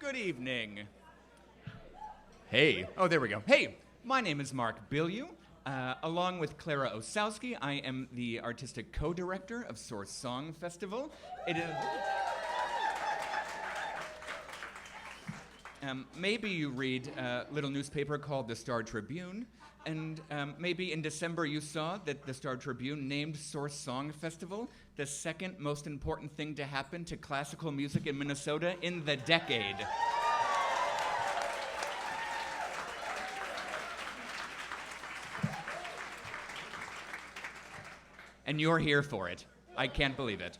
Good evening. Hey. Oh, there we go. Hey, my name is Mark Bilyeu. Along with Clara Osowski, I am the artistic co-director of Source Song Festival. It is... maybe you read a little newspaper called the Star Tribune, and maybe in December you saw that the Star Tribune named Source Song Festival the second most important thing to happen to classical music in Minnesota in the decade. And you're here for it. I can't believe it.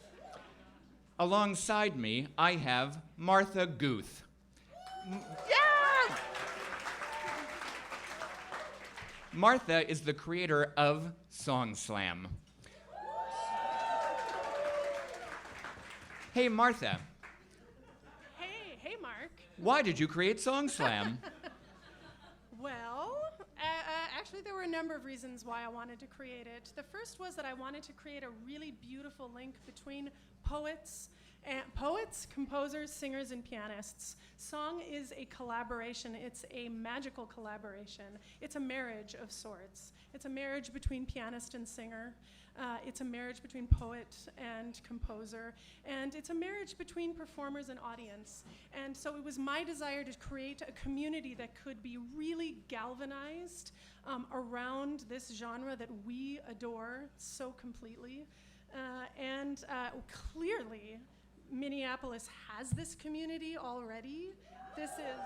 Alongside me, I have Martha Guth. Yeah! Martha is the creator of SongSLAM. Hey, Martha. Hey, Mark. Why did you create SongSLAM? Well, actually there were a number of reasons why I wanted to create it. The first was that I wanted to create a really beautiful link between poets, composers, singers, and pianists. Song is a collaboration. It's a magical collaboration. It's a marriage of sorts. It's a marriage between pianist and singer. It's a marriage between poet and composer. And it's a marriage between performers and audience. And so it was my desire to create a community that could be really galvanized around this genre that we adore so completely. Clearly, Minneapolis has this community already. This is,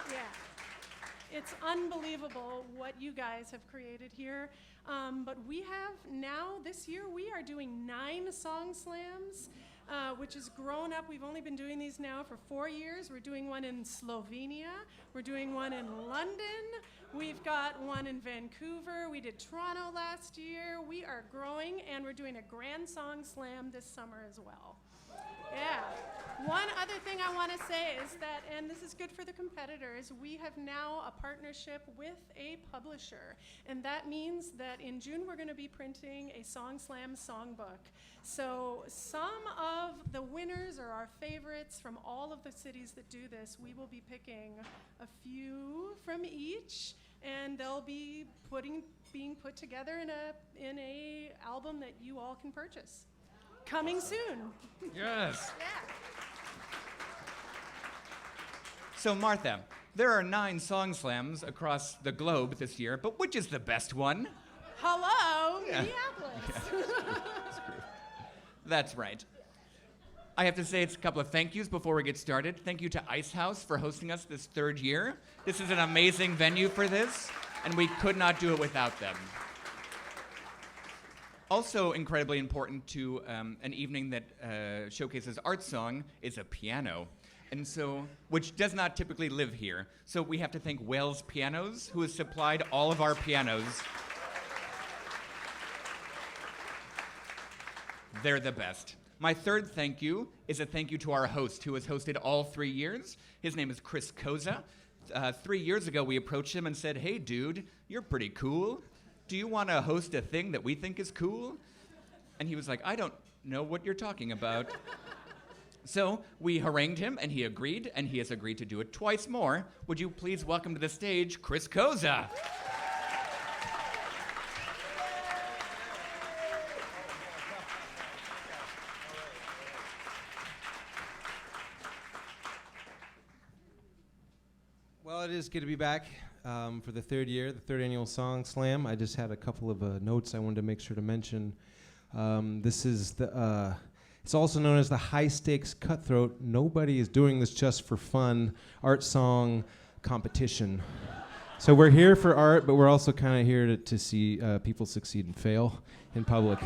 yeah. It's unbelievable what you guys have created here. But we have now, this year, we are doing 9 SongSLAMs, which has grown up. We've only been doing these now for 4 years. We're doing one in Slovenia. We're doing one in London. We've got one in Vancouver. We did Toronto last year. We are growing, and we're doing a grand SongSLAM this summer as well. Yeah. One other thing I want to say is that, and this is good for the competitors, we have now a partnership with a publisher. And that means that in June we're going to be printing a SongSLAM songbook. So some of the winners or our favorites from all of the cities that do this, we will be picking a few from each, and they'll be being put together in a album that you all can purchase. Coming soon. Yes. Yeah. So, Martha, there are 9 SongSLAMs across the globe this year, but which is the best one? Hello, Yeah. Minneapolis. That's right. I have to say it's a couple of thank yous before we get started. Thank you to Icehouse for hosting us this 3rd year. This is an amazing venue for this, and we could not do it without them. Also incredibly important to an evening that showcases art song is a piano, and so, which does not typically live here. So we have to thank Wells Pianos, who has supplied all of our pianos. They're the best. My 3rd thank you is a thank you to our host, who has hosted all 3 years. His name is Chris Koza. 3 years ago, we approached him and said, "Hey, dude, you're pretty cool. Do you want to host a thing that we think is cool?" And he was like, "I don't know what you're talking about." So we harangued him, and he agreed, and he has agreed to do it twice more. Would you please welcome to the stage Chris Koza? Well, it is good to be back for the 3rd year, the 3rd annual SongSLAM. I just had a couple of notes I wanted to make sure to mention. This is the, it's also known as the high stakes cutthroat. Nobody is doing this just for fun art song competition. So we're here for art, but we're also kind of here to see people succeed and fail in public.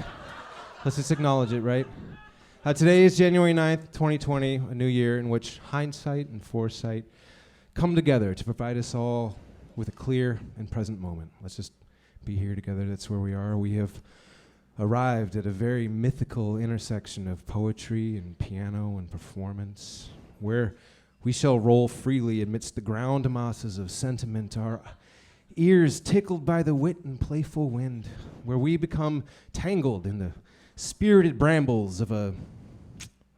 Let's just acknowledge it, right? Today is January 9th, 2020, a new year in which hindsight and foresight come together to provide us all with a clear and present moment. Let's just be here together. That's where we are. We have arrived at a very mythical intersection of poetry and piano and performance, where we shall roll freely amidst the ground masses of sentiment, our ears tickled by the wit and playful wind, where we become tangled in the spirited brambles of a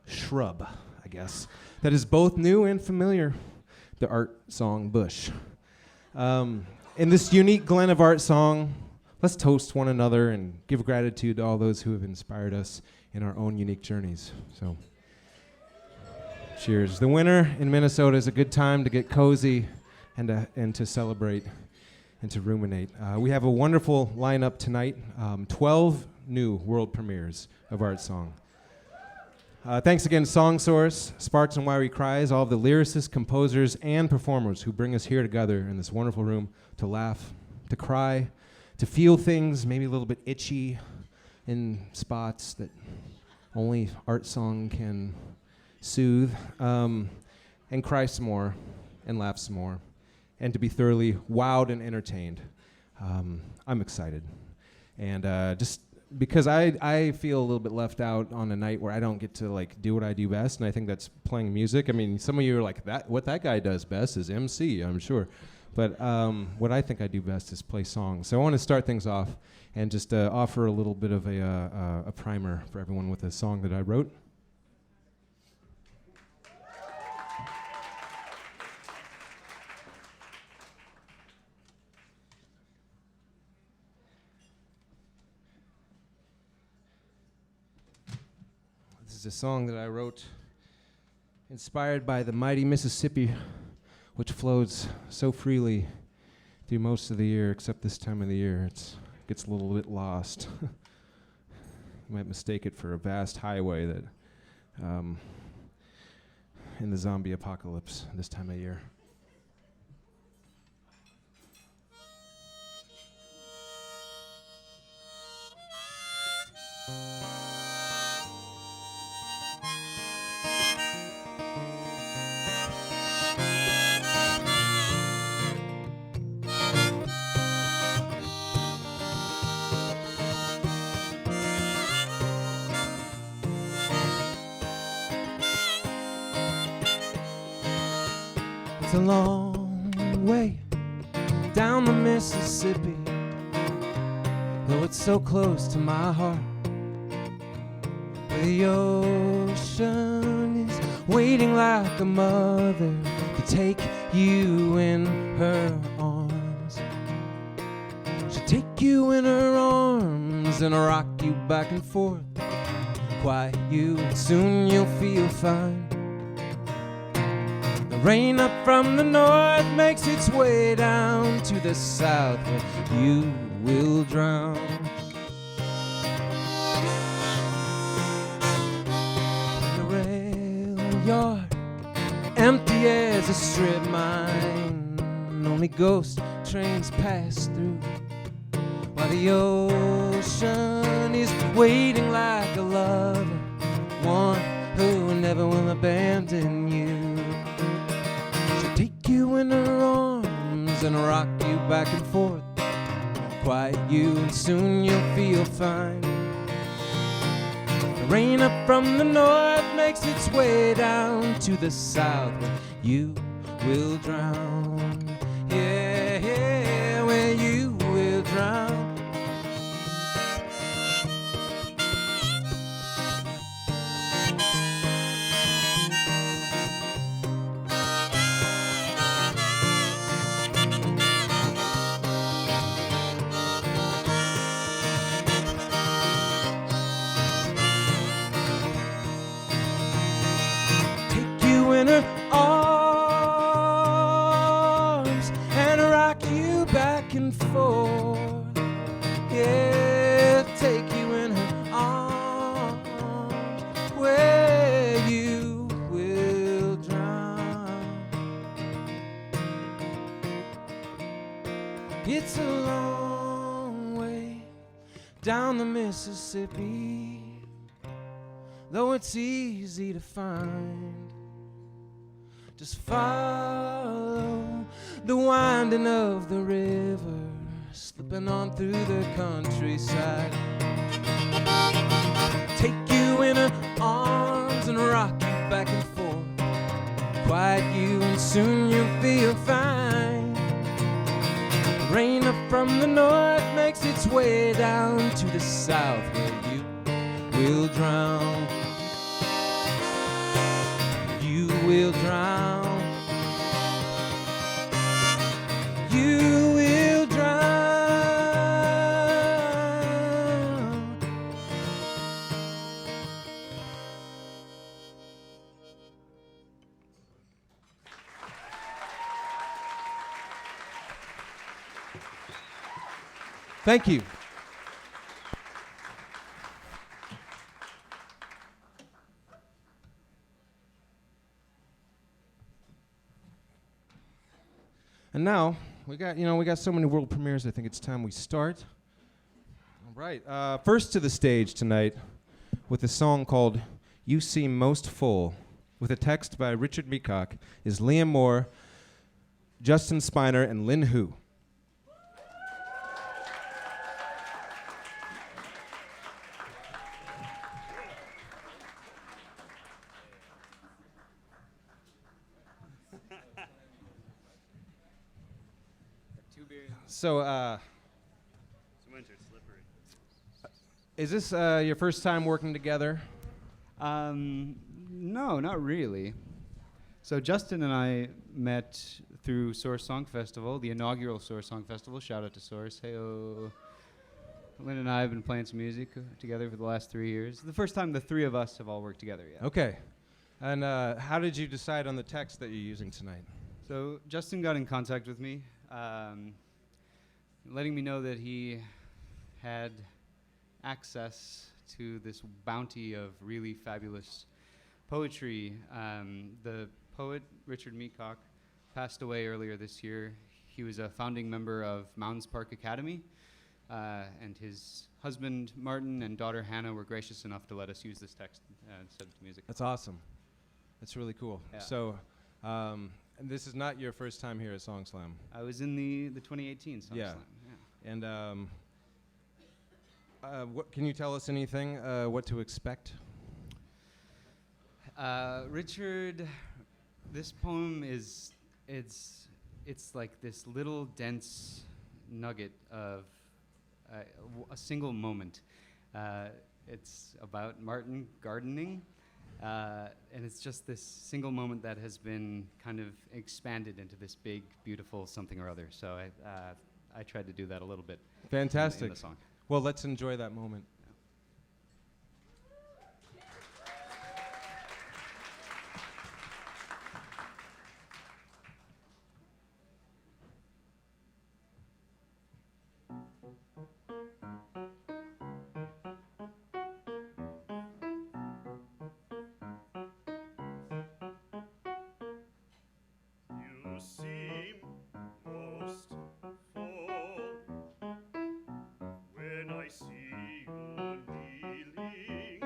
shrub, I guess, that is both new and familiar, the art song Bush. In this unique glen of art song, let's toast one another and give gratitude to all those who have inspired us in our own unique journeys. So, cheers. The winter in Minnesota is a good time to get cozy and to celebrate and to ruminate. We have a wonderful lineup tonight, 12 new world premieres of art song. Thanks again, SongSource, Sparks and Wiry Cries, all of the lyricists, composers, and performers who bring us here together in this wonderful room to laugh, to cry, to feel things maybe a little bit itchy in spots that only art song can soothe, and cry some more, and laugh some more, and to be thoroughly wowed and entertained. I'm excited. And just because I feel a little bit left out on a night where I don't get to like do what I do best, and I think that's playing music. I mean, some of you are like, what that guy does best is MC, I'm sure. But what I think I do best is play songs. So I want to start things off and just offer a little bit of a primer for everyone with a song that I wrote. This is a song that I wrote inspired by the mighty Mississippi, which flows so freely through most of the year, except this time of the year. It gets a little bit lost. You might mistake it for a vast highway that in the zombie apocalypse this time of year. It's a long way down the Mississippi, though it's so close to my heart. The ocean is waiting like a mother to take you in her arms. She'll take you in her arms and rock you back and forth, quiet you, and soon you'll feel fine. The rain up from the north makes its way down to the south, where you will drown. The rail yard, empty as a strip mine, only ghost trains pass through, while the ocean is waiting like a lover, one who never will abandon you. Take you in her arms and rock you back and forth, quiet you, and soon you'll feel fine. The rain up from the north makes its way down to the south, where you will drown. Yeah, yeah, where you will drown. In her arms and rock you back and forth. Yeah, take you in her arms where you will drown. It's a long way down the Mississippi, though it's easy to find. Just follow the winding of the river, slipping on through the countryside. Take you in her arms and rock you back and forth, quiet you, and soon you'll feel fine. The rain up from the north makes its way down to the south, where you will drown. will drown. You will drown. Thank you. And now we got so many world premieres. I think it's time we start. All right. First to the stage tonight with a song called "You Seem Most Full," with a text by Richard Micah, is Liam Moore, Justin Spiner, and Lynn Hu. So, is this your first time working together? No, not really. So Justin and I met through Source Song Festival, the inaugural Source Song Festival. Shout out to Source. Hey-o. Lynn and I have been playing some music together for the last 3 years. The first time the three of us have all worked together yet. Okay. And how did you decide on the text that you're using tonight? So Justin got in contact with me, letting me know that he had access to this bounty of really fabulous poetry. The poet, Richard Micah, passed away earlier this year. He was a founding member of Mounds Park Academy, and his husband, Martin, and daughter, Hannah, were gracious enough to let us use this text instead of music. That's awesome. That's really cool. Yeah. So, and this is not your first time here at SongSLAM. I was in the 2018 SongSLAM. Yeah. And what can you tell us anything? What to expect? Richard, this poem is it's like this little dense nugget of a single moment. It's about Martin gardening, and it's just this single moment that has been kind of expanded into this big, beautiful something or other. So I tried to do that a little bit. Fantastic. In the song. Well, let's enjoy that moment. You seem most full when I see you kneeling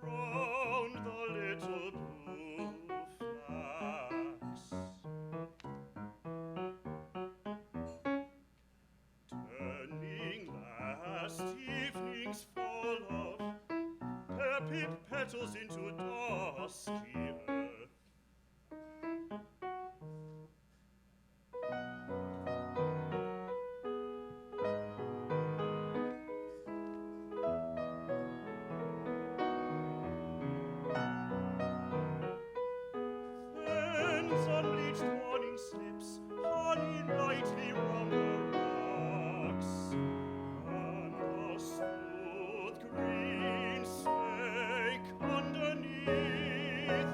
round the little blue flax, turning last evening's fall of purple petals into dusky earth. Fens on bleached morning slips, honey lightly round the rocks, and the smooth green snake underneath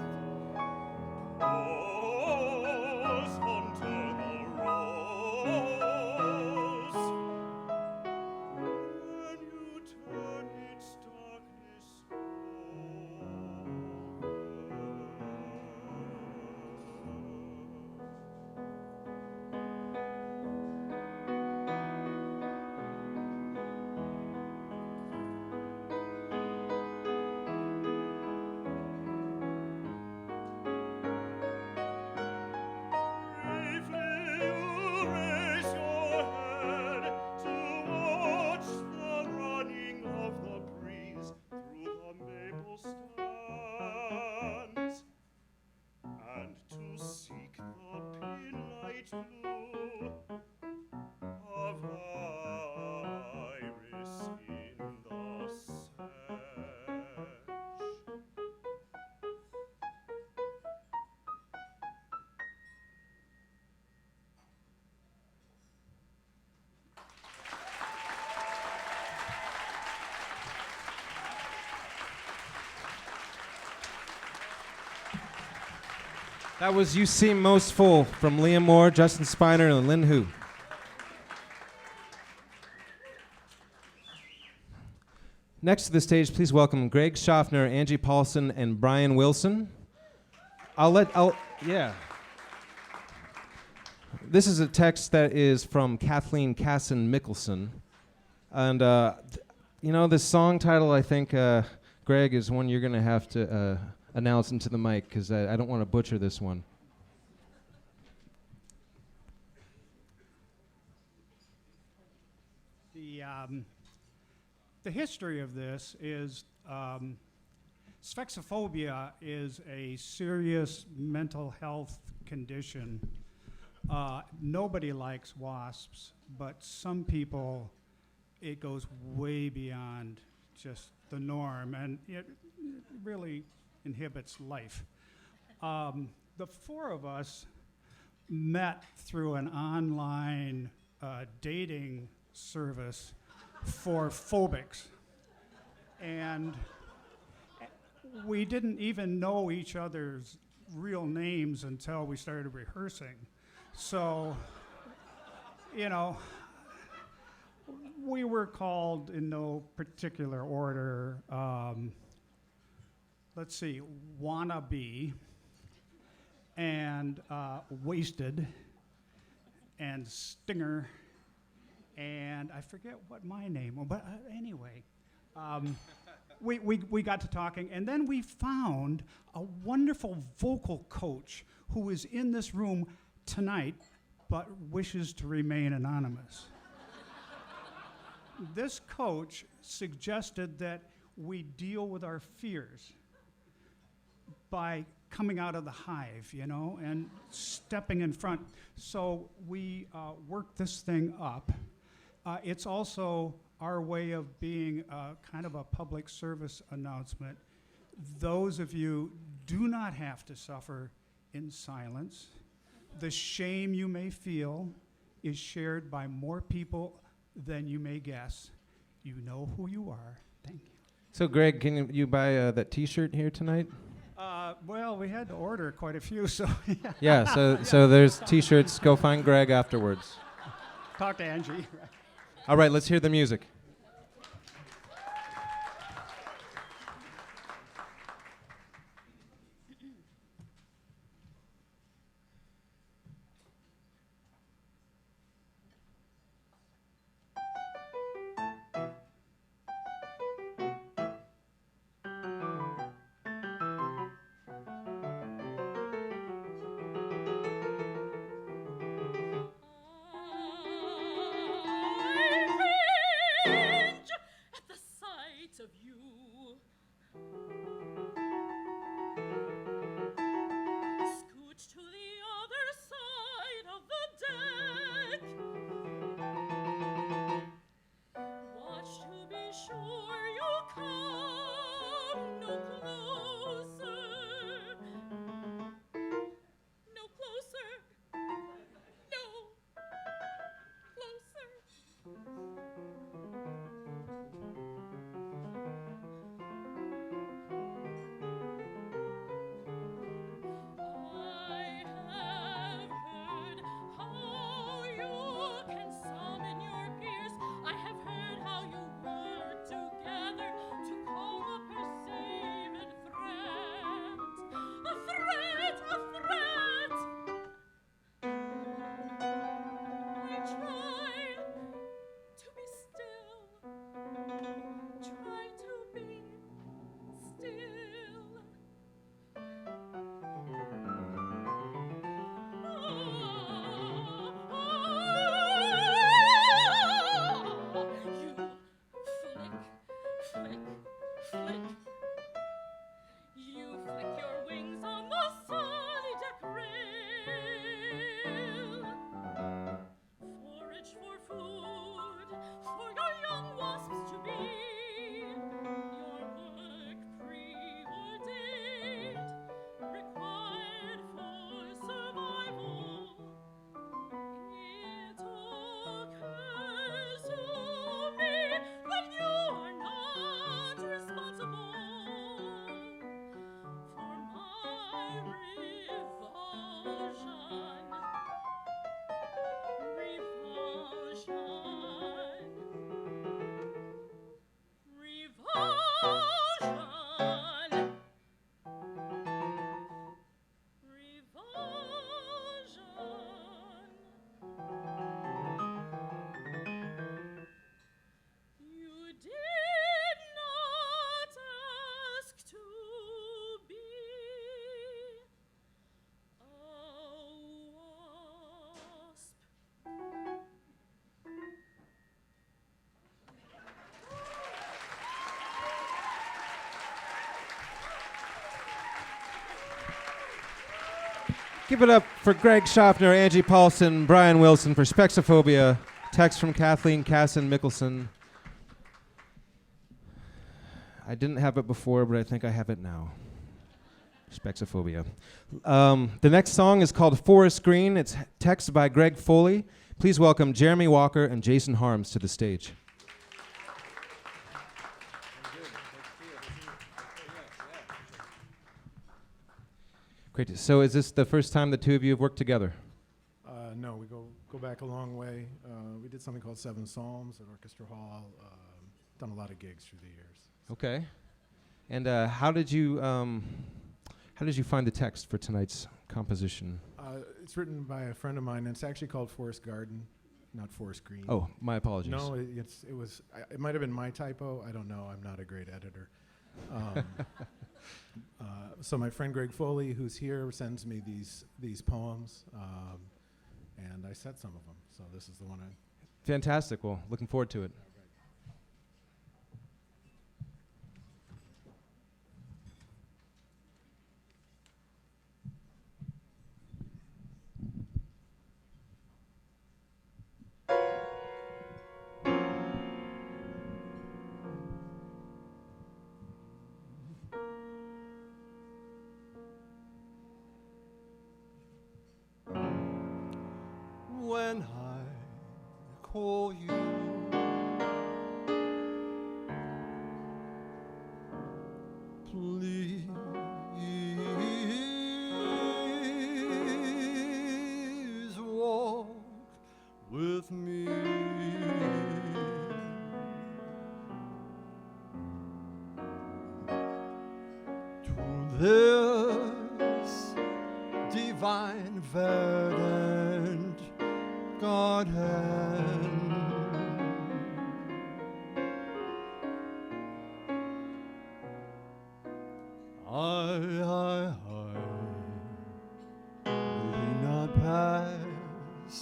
That was You Seem Most Full from Liam Moore, Justin Spiner, and Lynn Hu. Next to the stage, please welcome Greg Schaffner, Angie Paulson, and Brian Wilson. Yeah. This is a text that is from Kathleen Casson Mickelson. And, this song title, I think, Greg, is one you're going to have to announce into the mic, because I don't want to butcher this one. The history of this is Spheksophobia is a serious mental health condition. Nobody likes wasps, but some people, it goes way beyond just the norm, and it really inhibits life. The four of us met through an online dating service for phobics. And we didn't even know each other's real names until we started rehearsing. So, we were called in no particular order. Let's see, Wannabe, and Wasted, and Stinger, and I forget what my name was, but anyway, we got to talking, and then we found a wonderful vocal coach who is in this room tonight, but wishes to remain anonymous. This coach suggested that we deal with our fears by coming out of the hive, and stepping in front. So we worked this thing up. It's also our way of being kind of a public service announcement. Those of you do not have to suffer in silence. The shame you may feel is shared by more people than you may guess. You know who you are. Thank you. So, Greg, can you buy that T-shirt here tonight? Well, we had to order quite a few, so Yeah, so there's T-shirts. Go find Greg afterwards. talk to Angie. All right, let's hear the music. I Give it up for Greg Schaffner, Angie Paulson, Brian Wilson for Spheksophobia. Text from Kathleen Casson Mickelson. I didn't have it before, but I think I have it now. Spheksophobia. The next song is called Forest Green. It's text by Greg Foley. Please welcome Jeremy Walker and Jason Harms to the stage. Great. So is this the first time the two of you have worked together? No, we go back a long way. We did something called Seven Psalms at Orchestra Hall. Done a lot of gigs through the years. Okay. And how did you find the text for tonight's composition? It's written by a friend of mine, and it's actually called Forest Garden, not Forest Green. Oh, my apologies. No, it might have been my typo. I don't know. I'm not a great editor. So my friend Greg Foley, who's here, sends me these poems, and I said some of them. So this is the one I... Fantastic. Well, looking forward to it. When I call you, please walk with me to this divine verdant garden. I may not pass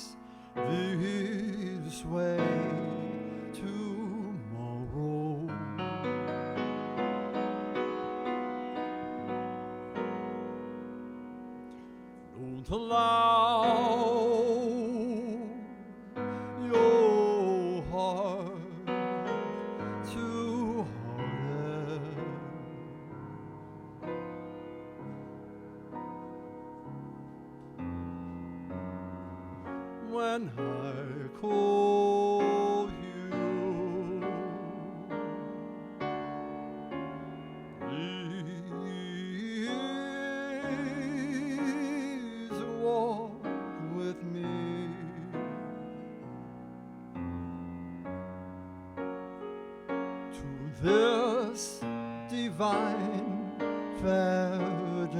this way tomorrow. Don't allow your heart to harden. When I call you, please walk with me to this divine verdant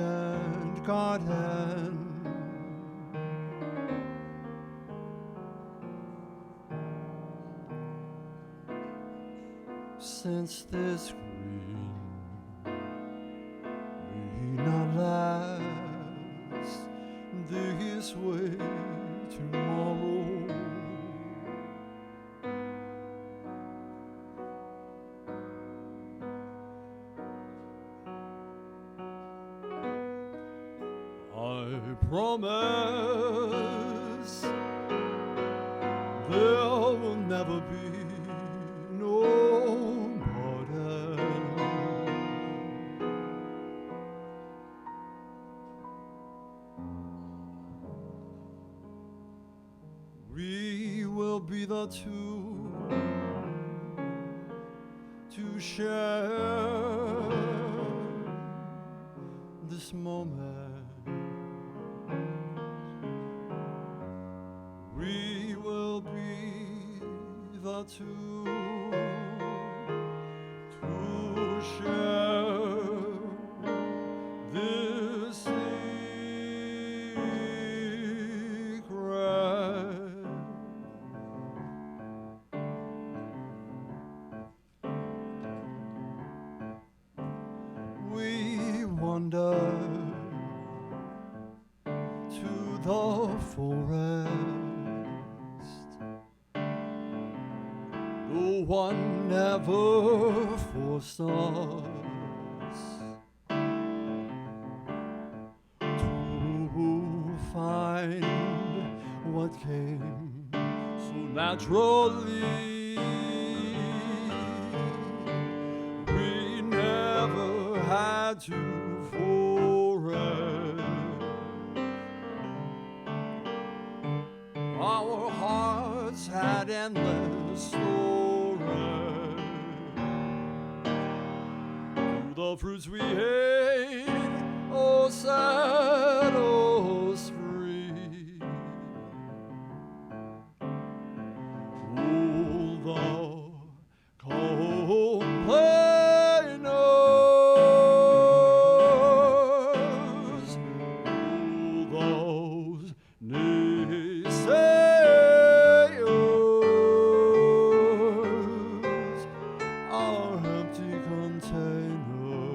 garden. Since this green may not last this way tomorrow, I promise there will never be no pardon. We will be the two to share this moment. We will be the two to share this secret. We wander to the forest. No one ever forced us to find what came so naturally. We never had to forget. Our hearts had endless stories. Through the fruits we ate, oh sad, oh sweet. Oh, the complainers, oh, those naysayers, our empty container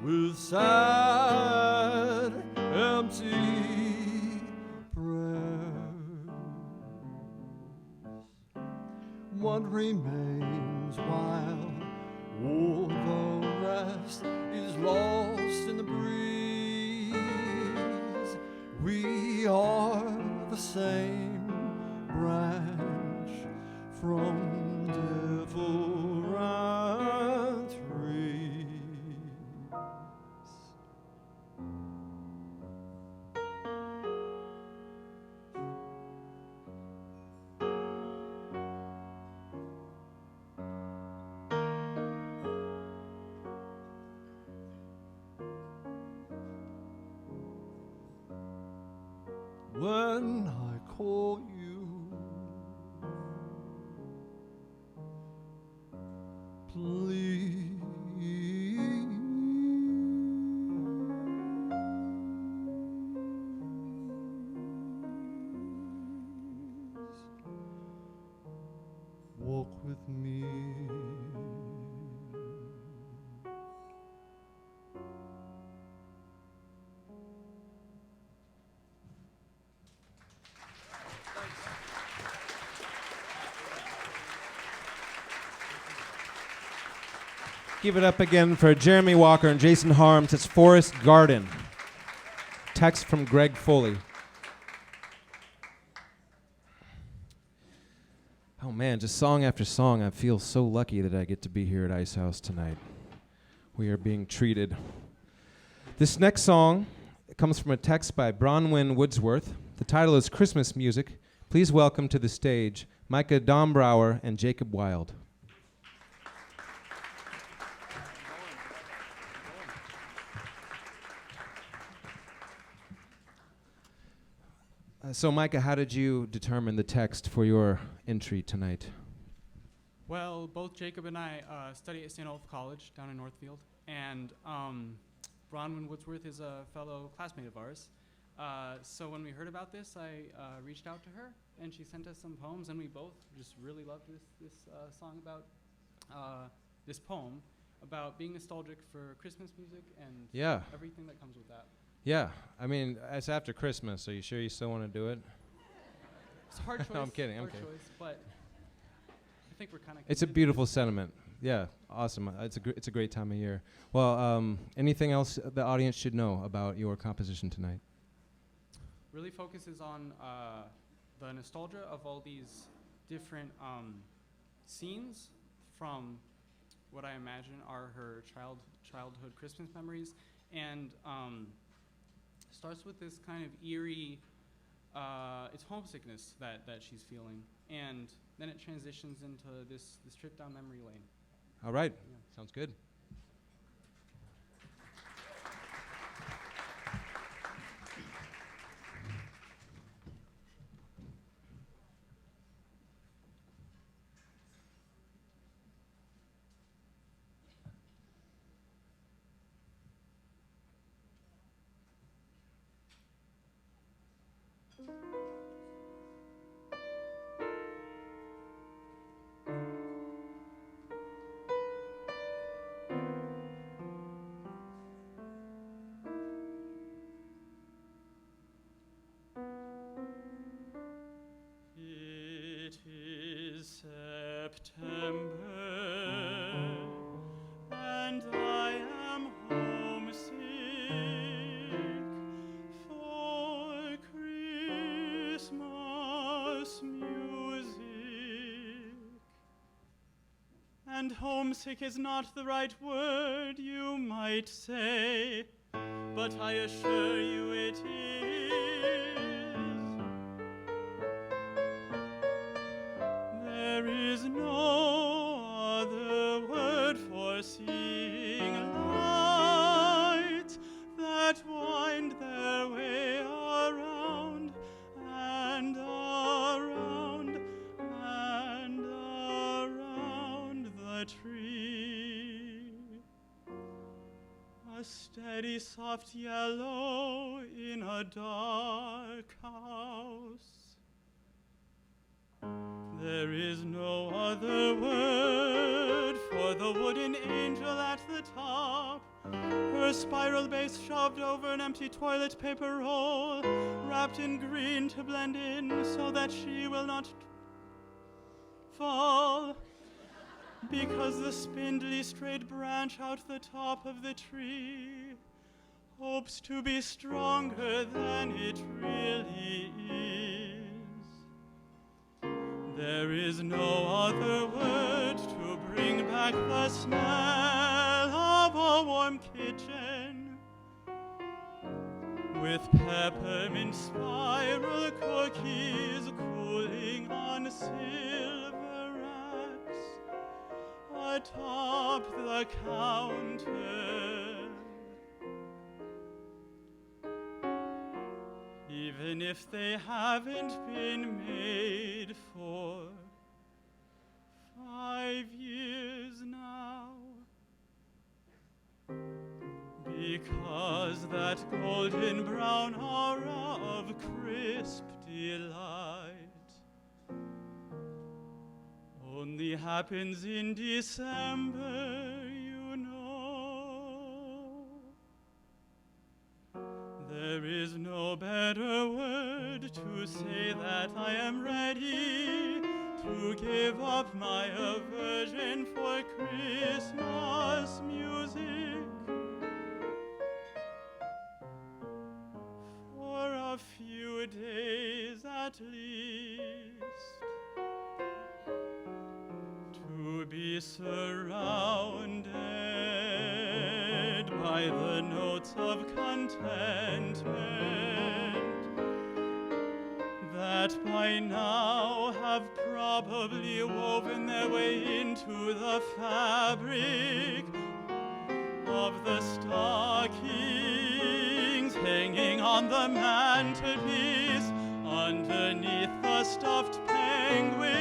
with sad, empty prayers. What remains while all the rest is lost in the breeze? We are the same branch from different trees. When I call you, please walk with me. Give it up again for Jeremy Walker and Jason Harms. It's Forest Garden. Text from Greg Foley. Oh man, just song after song. I feel so lucky that I get to be here at Icehouse tonight. We are being treated. This next song comes from a text by Bronwyn Woodsworth. The title is Christmas Music. Please welcome to the stage Micah Dombrower and Jacob Wild. So Micah, how did you determine the text for your entry tonight? Well, both Jacob and I study at St. Olaf College down in Northfield, and Bronwyn Woodsworth is a fellow classmate of ours. So when we heard about this, I reached out to her, and she sent us some poems, and we both just really loved this song about this poem about being nostalgic for Christmas music and everything that comes with that. Yeah, I mean, it's after Christmas. Are you sure you still want to do it? It's a hard choice. No, I'm kidding. Hard choice, but I think we're kind of. It's a beautiful sentiment. Yeah, awesome. It's a great time of year. Well, anything else the audience should know about your composition tonight? Really focuses on the nostalgia of all these different scenes from what I imagine are her childhood Christmas memories, and starts with this kind of eerie, it's homesickness that she's feeling, and then it transitions into this trip down memory lane. All right, Yeah. sounds good. It is September, and I am homesick. homesick is not the right word, you might say, but I assure you it is. There is no other word for seeing lights that wind their way around and around and around the tree. A steady soft yellow in a dark house. There is no other word for the wooden angel at the top, her spiral base shoved over an empty toilet paper roll, wrapped in green to blend in so that she will not fall, because the spindly straight branch out the top of the tree hopes to be stronger than it really is. There is no other word to bring back the smell of a warm kitchen, with peppermint spiral cookies cooling on silver racks atop the counter. Even if they haven't been made for 5 years now, because that golden brown aura of crisp delight only happens in December, you know. There is no better word to say that I am ready to give up my aversion for Christmas music for a few days at least, to be surrounded by the notes of contentment that by now have probably woven their way into the fabric of the stockings hanging on the mantelpiece underneath the stuffed penguins.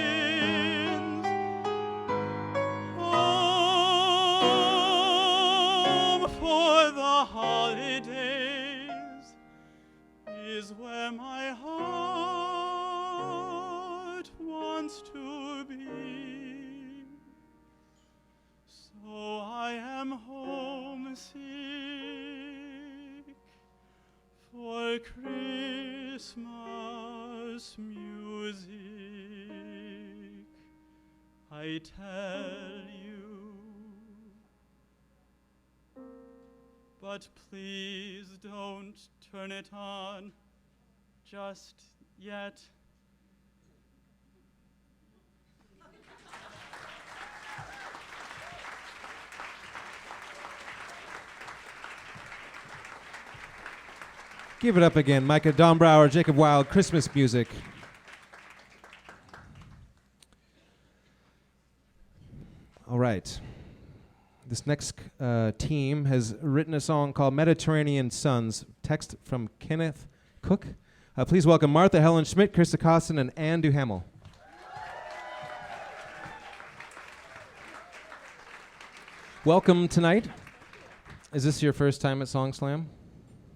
Home for the holidays is where my heart wants to be. So I am homesick for Christmas music, I tell you. But please don't turn it on just yet. Give it up again, Micah, Dombrower, Jacob Wild, Christmas music. All right. This next team has written a song called Mediterranean Suns, text from Kenneth Cook. Please welcome Martha, Helen, Schmidt, Krista Costin, and Anne Duhamel. Welcome tonight. Is this your first time at SongSLAM?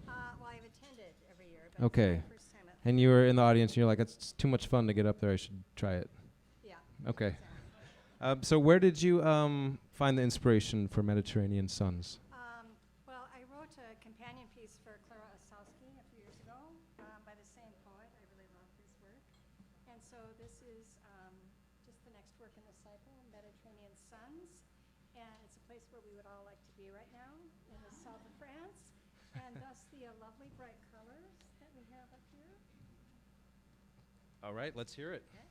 Well, I've attended every year, but Okay. my first time at And you were in the audience and you're like, it's too much fun to get up there, I should try it. Yeah. Okay. So where did you find the inspiration for Mediterranean Suns? Well, I wrote a companion piece for Clara Ostowski a few years ago by the same poet. I really love his work. And so this is just the next work in the cycle, Mediterranean Suns. And it's a place where we would all like to be right now, in the south of France. And thus the lovely bright colors that we have up here. All right, let's hear it. Okay.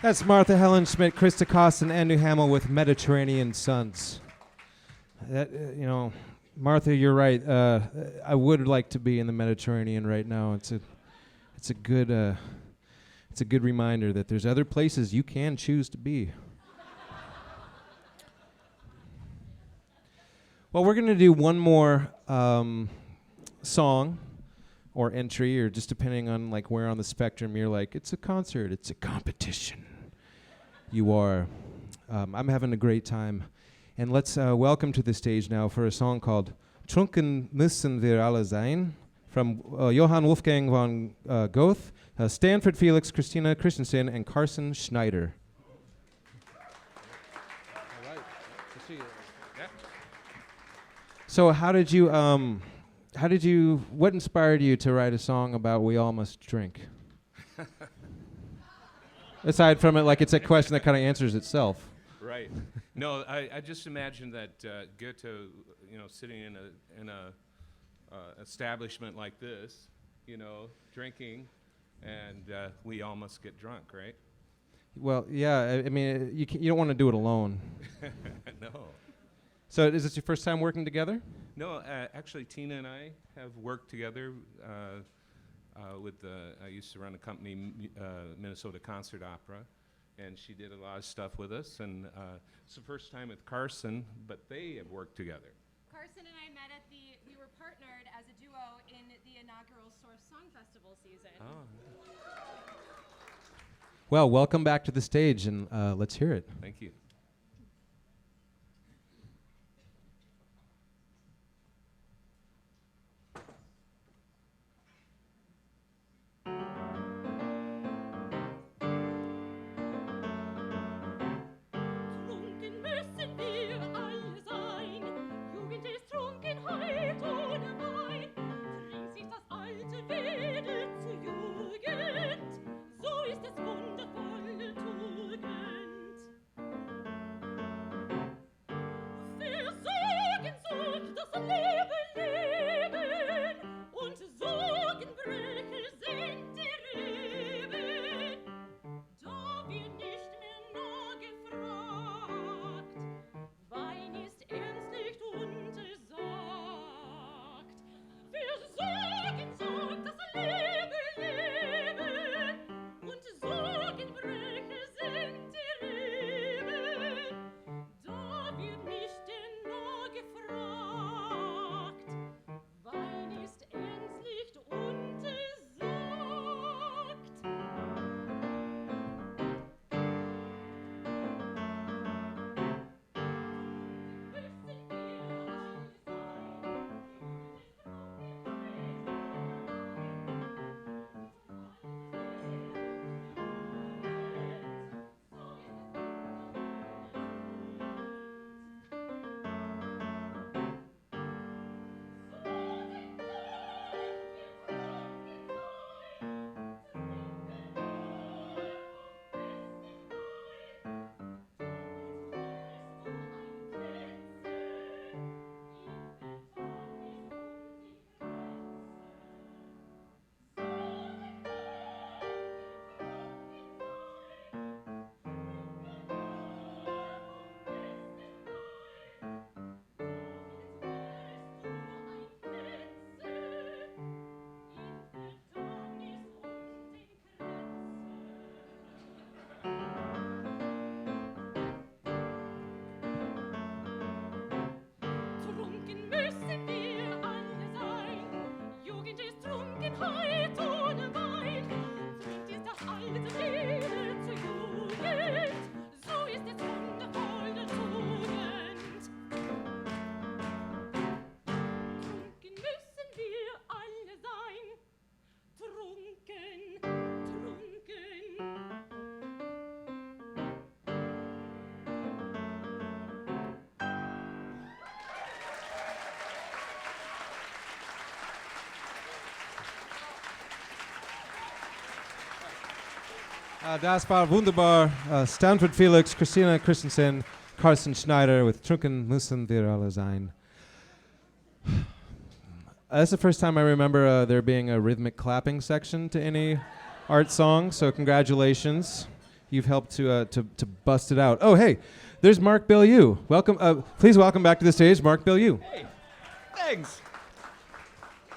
That's Martha, Helen, Schmidt, Chris Takach, and Andrew Hamill with Mediterranean Suns. That, Martha, you're right. I would like to be in the Mediterranean right now. It's a good reminder that there's other places you can choose to be. Well, we're going to do one more song or entry, or just depending on like where on the spectrum you're like, it's a concert, it's a competition. You are. I'm having a great time. And let's welcome to the stage now for a song called Trunken, müssen alle sein from Johann Wolfgang von Goethe, Stanford Felix, Christina Christensen, and Carson Schneider. All right. Let's see it. Yeah. So what inspired you to write a song about we all must drink? Aside from it, like it's a question that kind of answers itself. Right. No, I just imagine that Goethe, sitting in a establishment like this, drinking, and we all must get drunk, right? Well, yeah. I mean, you don't want to do it alone. No. So, is this your first time working together? No, actually, Tina and I have worked together I used to run a company, Minnesota Concert Opera, and she did a lot of stuff with us, and it's the first time with Carson, but they have worked together. Carson and I met we were partnered as a duo in the inaugural Source Song Festival season. Oh. Well, welcome back to the stage, and let's hear it. Thank you. Das war wunderbar. Stanford Felix, Christina Christensen, Carson Schneider with Trunken, müssen alle sein. That's the first time I remember there being a rhythmic clapping section to any art song, so congratulations. You've helped to bust it out. Oh, hey, there's Mark Bellew. Welcome. Please welcome back to the stage, Mark Bellew. Hey, thanks.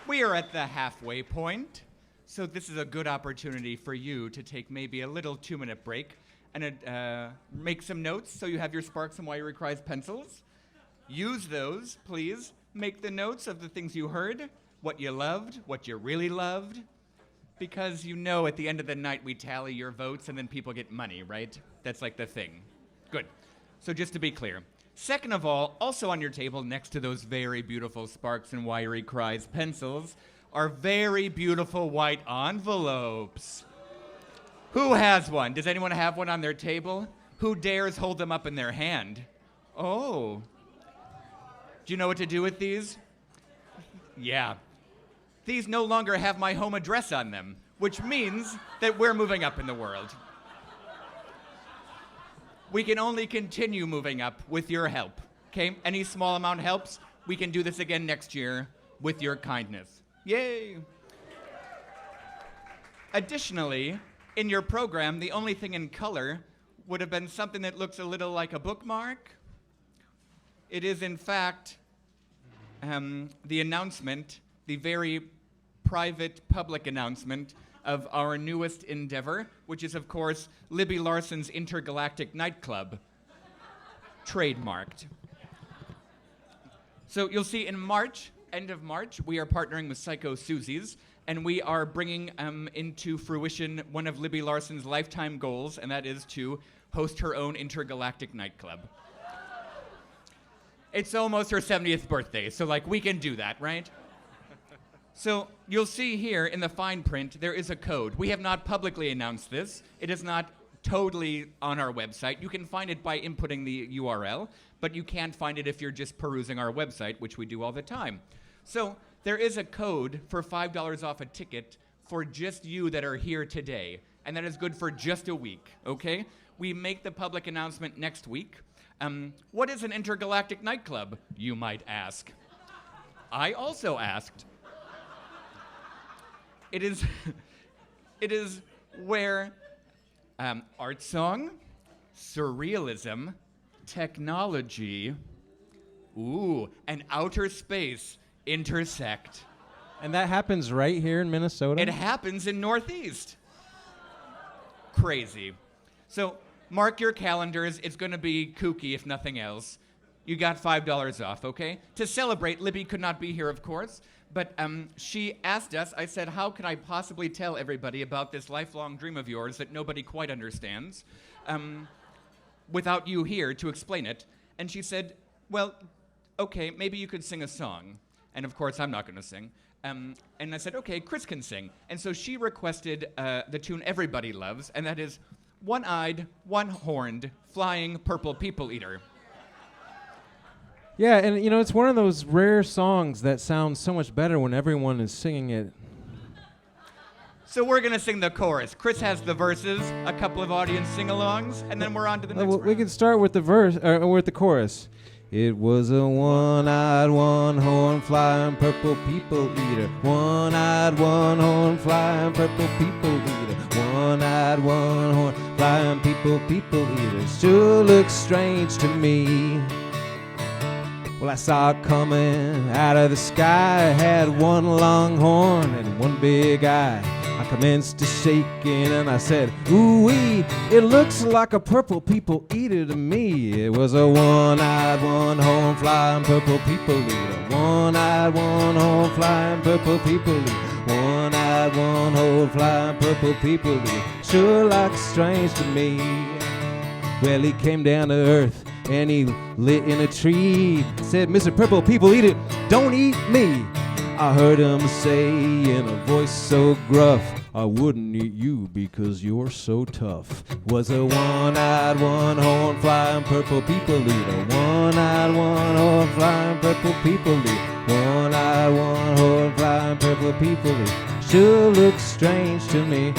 We are at the halfway point, so this is a good opportunity for you to take maybe a little 2-minute break and make some notes so you have your Sparks and Wiry Cries pencils. Use those, please. Make the notes of the things you heard, what you loved, what you really loved. Because you know at the end of the night we tally your votes and then people get money, right? That's like the thing. Good. So just to be clear. Second of all, also on your table next to those very beautiful Sparks and Wiry Cries pencils are very beautiful white envelopes. Who has one? Does anyone have one on their table? Who dares hold them up in their hand? Oh. Do you know what to do with these? Yeah. These no longer have my home address on them, which means that we're moving up in the world. We can only continue moving up with your help, okay? Any small amount helps. We can do this again next year with your kindness. Yay! Additionally, in your program, the only thing in color would have been something that looks a little like a bookmark. It is, in fact, the announcement, the very private public announcement of our newest endeavor, which is, of course, Libby Larson's Intergalactic Nightclub, trademarked. So you'll see in March, end of March, we are partnering with Psycho Susie's, and we are bringing into fruition one of Libby Larson's lifetime goals, and that is to host her own intergalactic nightclub. It's almost her 70th birthday, so like we can do that, right? So you'll see here in the fine print, there is a code. We have not publicly announced this. It is not totally on our website. You can find it by inputting the URL, but you can't find it if you're just perusing our website, which we do all the time. So there is a code for $5 off a ticket for just you that are here today, and that is good for just a week, okay? We make the public announcement next week. What is an intergalactic nightclub, you might ask? I also asked. It is where art song, surrealism, technology, and outer space intersect. And that happens right here in Minnesota? It happens in Northeast. Crazy. So mark your calendars. It's going to be kooky, if nothing else. You got $5 off, okay? To celebrate, Libby could not be here, of course. But she asked us, I said, how can I possibly tell everybody about this lifelong dream of yours that nobody quite understands without you here to explain it? And she said, well, okay, maybe you could sing a song. And of course, I'm not going to sing. And I said, okay, Chris can sing. And so she requested the tune everybody loves, and that is One-Eyed, One-Horned, Flying Purple People Eater. Yeah, and you know, it's one of those rare songs that sounds so much better when everyone is singing it. So we're going to sing the chorus. Chris has the verses, a couple of audience sing-alongs, and then we're on to the next We round. can start with the verse, or with the chorus. It was a one-eyed, one-horned, flying purple people eater. One-eyed, one-horned, flying purple people eater. One-eyed, one-horned, flying people eater. Sure looks strange to me. Well, I saw it coming out of the sky. It had one long horn and one big eye. I commenced to shaking and I said, ooh-wee, it looks like a purple people eater to me. It was a one-eyed, one-horn, flying purple people eater. One-eyed, one-horn, flying purple people eater. One-eyed, one-horn, flying purple people eater. Sure looks strange to me. Well, he came down to earth and he lit in a tree. Said, Mr. Purple People Eater, don't eat me. I heard him say in a voice so gruff, I wouldn't eat you because you're so tough. Was a one-eyed, one-horn, flying purple people eater. One-eyed, one-horn, flying purple people eater. One-eyed, one-horn, flying purple people eater. Sure looks strange to me.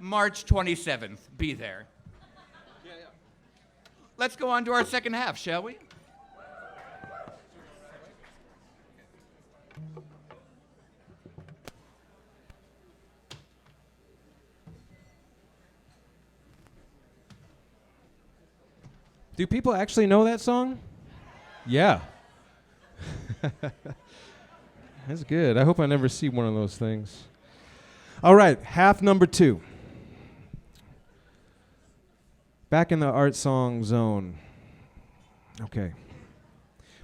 March 27th. Be there. Let's go on to our second half, shall we? Do people actually know that song? Yeah. That's good. I hope I never see one of those things. All right, half number 2. Back in the art song zone. Okay.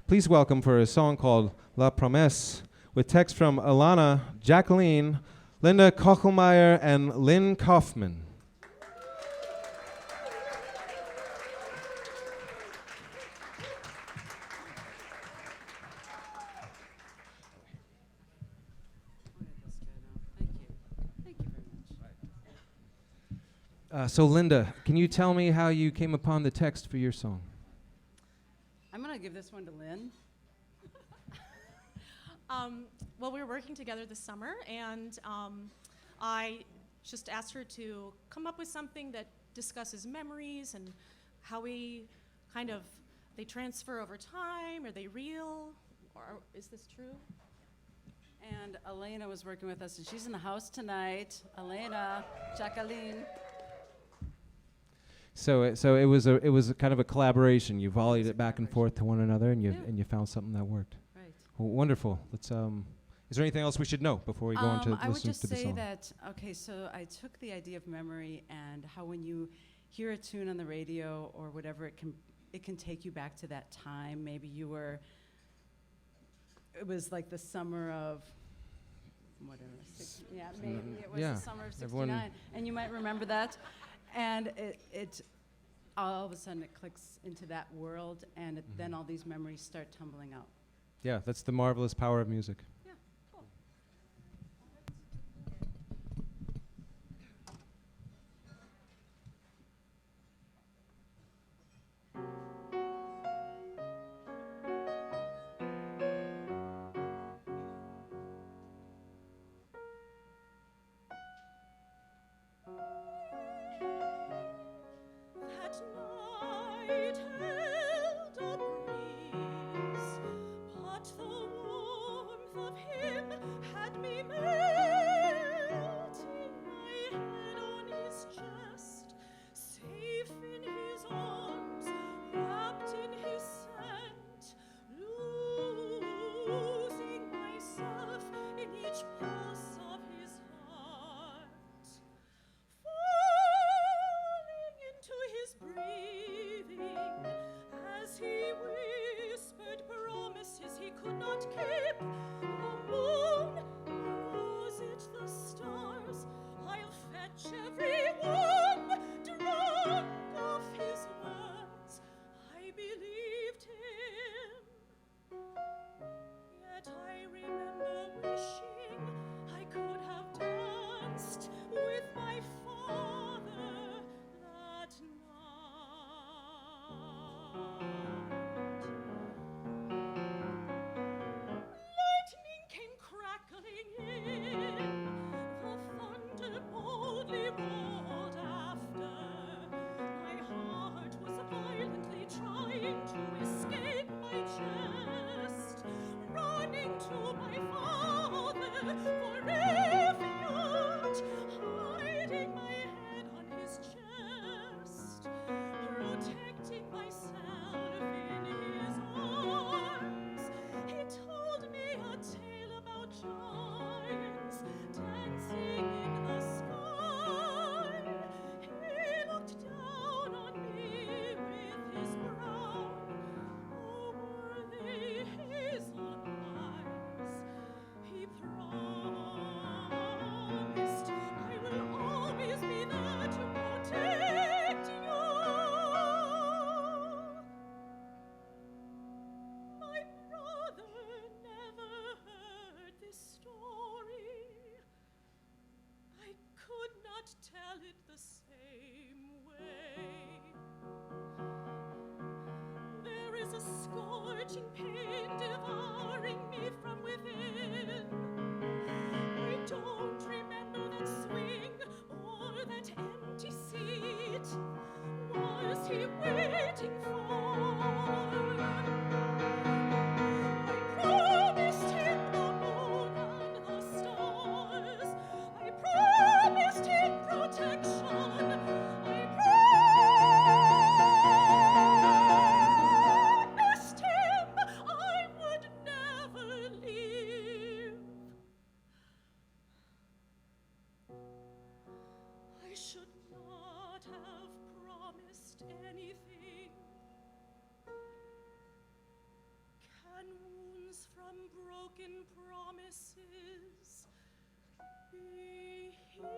Please welcome for a song called La Promesse, with text from Alana, Jacqueline, Linda Kachelmeier, and Lynn Kaufman. So Linda, can you tell me how you came upon the text for your song? I'm going to give this one to Lynn. Well, we were working together this summer, and I just asked her to come up with something that discusses memories and how we they transfer over time. Are they real? Or is this true? And Elena was working with us, and she's in the house tonight. Elena, Jacqueline. So it was a kind of a collaboration. You volleyed it back and forth to one another, and you found something that worked. Right. Well, wonderful. Let's. Is there anything else we should know before we go on to I would listen just to the say song? that, okay, so I took the idea of memory and how when you hear a tune on the radio or whatever, it can take you back to that time. Maybe it was like the summer of whatever, maybe it was the summer of '69, and you might remember that. And it all of a sudden it clicks into that world, and then all these memories start tumbling out. Yeah, that's the marvelous power of music. Yeah, cool. That night held a breeze, but the warmth of broken promises be healed.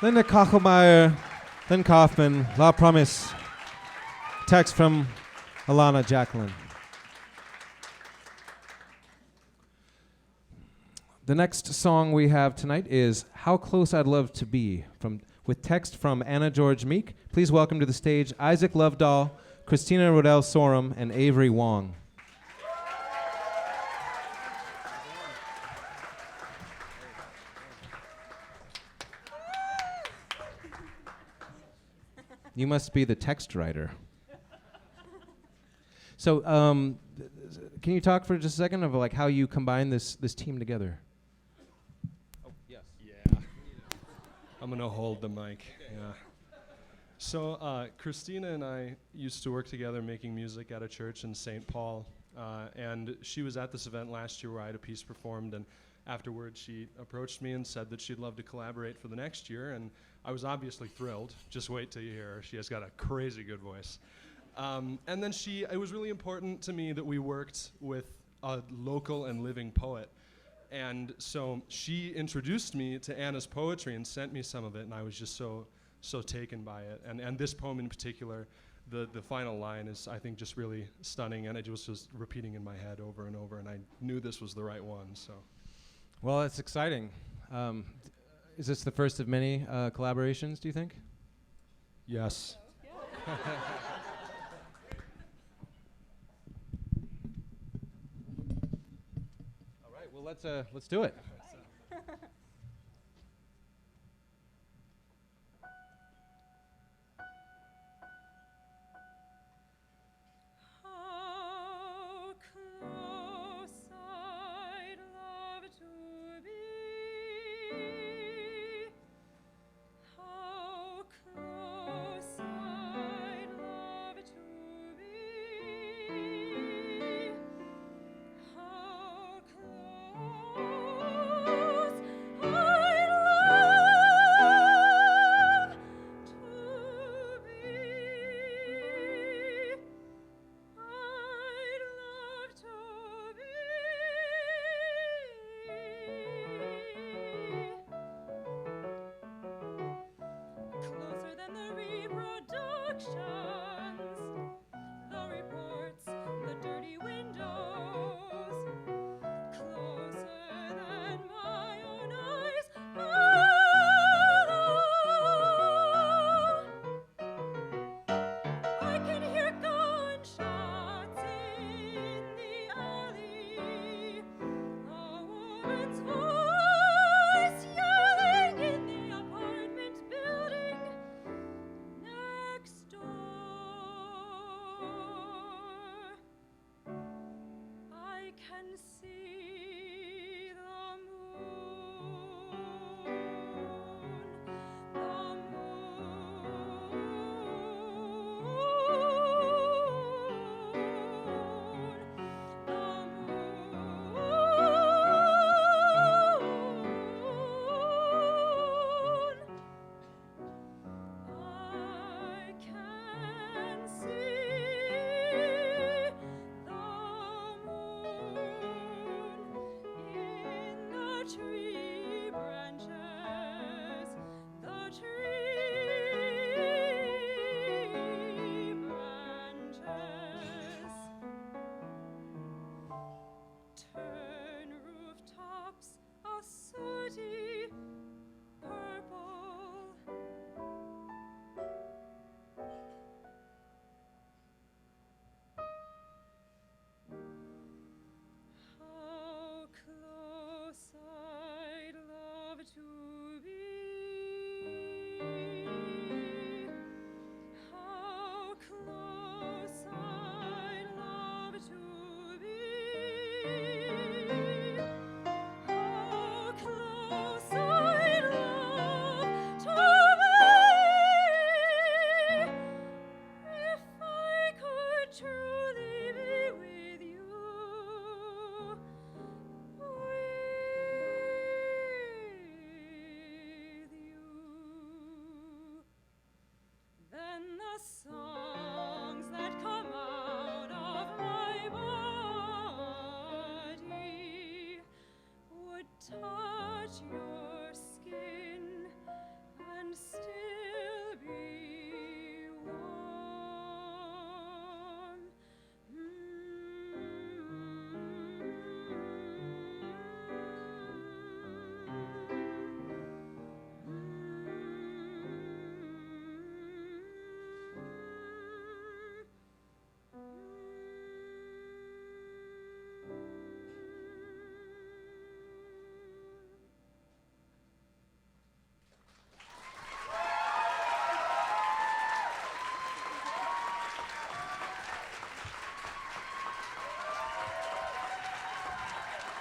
Linda Kachelmeier, Lynn Kaufman, La Promise. Text from Alana Jacqueline. The next song we have tonight is How Close I'd Love to Be, with text from Anna George Meek. Please welcome to the stage Isaac Lovdahl, Christina Rodell Sorum, and Avery Wong. You must be the text writer. So, can you talk for just a second of like how you combine this team together? Oh, yes. Yeah. I'm gonna hold the mic. Yeah. So, Christina and I used to work together making music at a church in St. Paul, and she was at this event last year where I had a piece performed, and afterwards she approached me and said that she'd love to collaborate for the next year, and I was obviously thrilled. Just wait till you hear her. She has got a crazy good voice. And then it was really important to me that we worked with a local and living poet. And so she introduced me to Anna's poetry and sent me some of it, and I was just so taken by it. And this poem in particular, the final line is, I think, just really stunning, and it was just repeating in my head over and over, and I knew this was the right one, so. Well, it's exciting. Is this the first of many collaborations, do you think? Yes. All right, well, let's do it. How close I'd love to be. How close I'd love to be. How close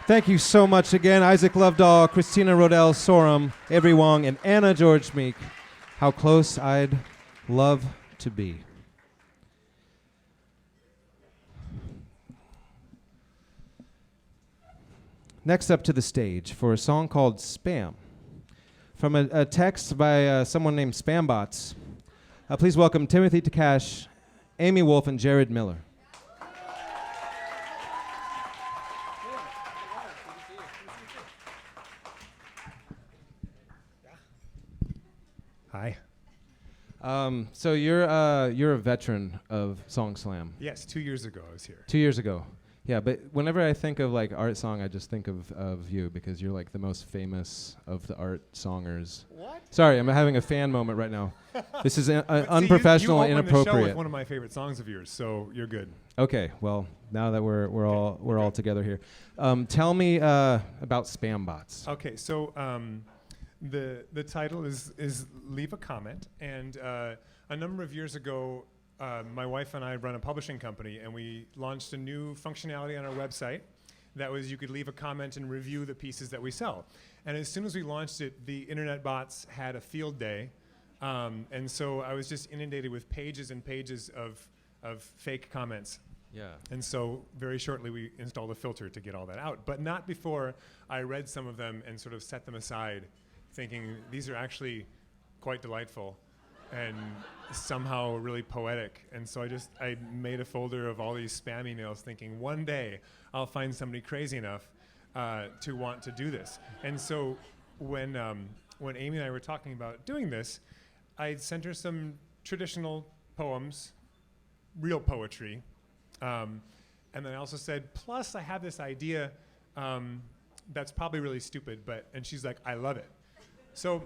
Thank you so much again, Isaac Lovdahl, Christina Rodell Sorum, Avery Wong, and Anna George Meek. How close I'd love to be. Next up to the stage for a song called Spam, from a text by someone named Spambots. Please welcome Timothy Takach, Amy Wolf, and Jared Miller. Hi. So you're a veteran of SongSLAM. Yes, 2 years ago I was here. 2 years ago. Yeah, but whenever I think of like art song, I just think of you because you're like the most famous of the art songers. What? Sorry, I'm having a fan moment right now. This is But see, unprofessional and you opened the show inappropriate. with one of my favorite songs of yours, so you're good. Okay, well now that we're all together here, tell me about Spambots. Okay, so the title is Leave a Comment, and a number of years ago, my wife and I run a publishing company, and we launched a new functionality on our website that was you could leave a comment and review the pieces that we sell. And as soon as we launched it, the internet bots had a field day, and so I was just inundated with pages and pages of fake comments. Yeah. And so very shortly we installed a filter to get all that out, but not before I read some of them and sort of set them aside, thinking these are actually quite delightful and somehow really poetic. And so I made a folder of all these spam emails thinking one day I'll find somebody crazy enough to want to do this. And so when Amy and I were talking about doing this, I sent her some traditional poems, real poetry. And then I also said, plus I have this idea that's probably really stupid, and she's like, I love it. So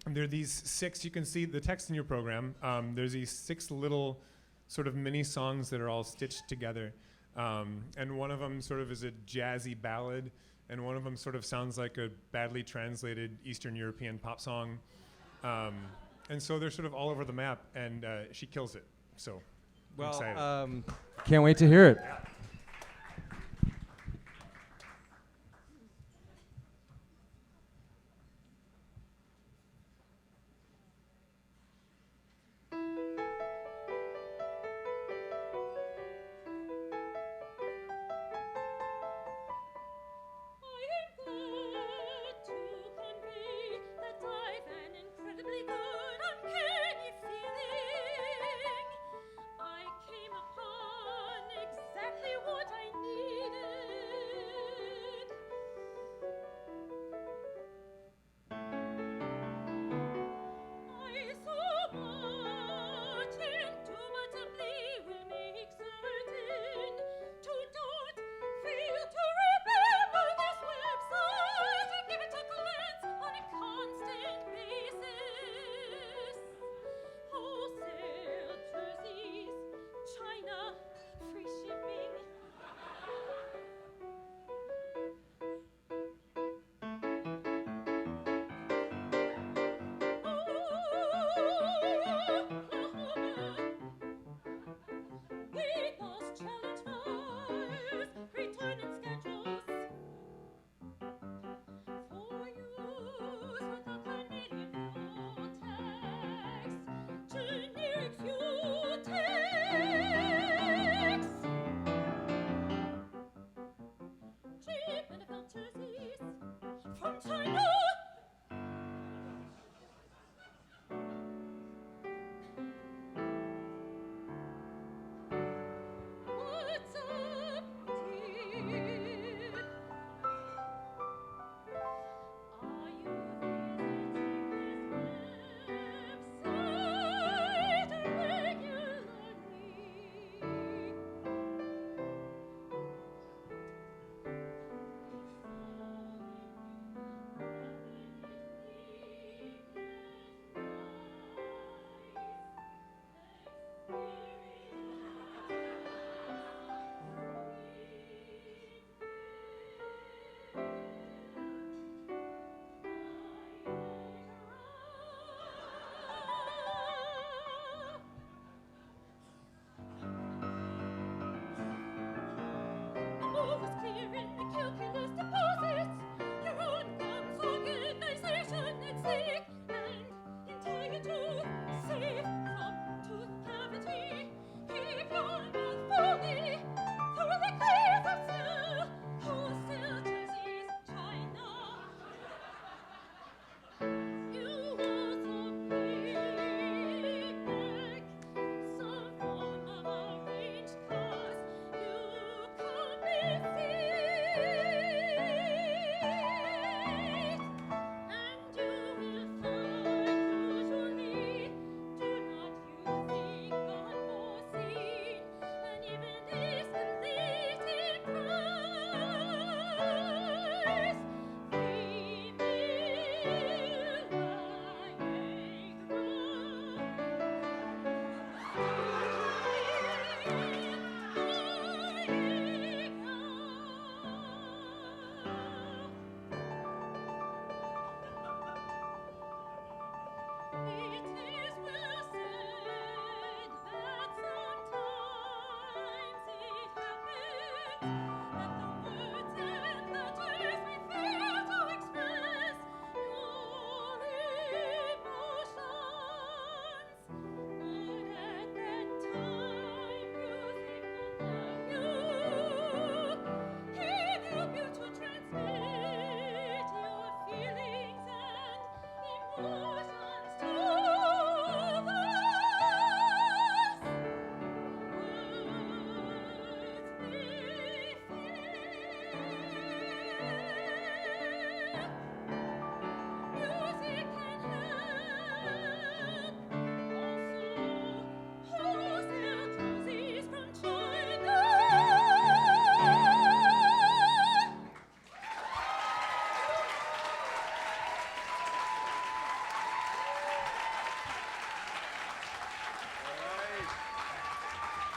there are these 6, you can see the text in your program. There's these 6 little sort of mini songs that are all stitched together. And one of them sort of is a jazzy ballad, and one of them sort of sounds like a badly translated Eastern European pop song. And so they're sort of all over the map, and she kills it. So I'm excited. Can't wait to hear it. Yeah. Exactly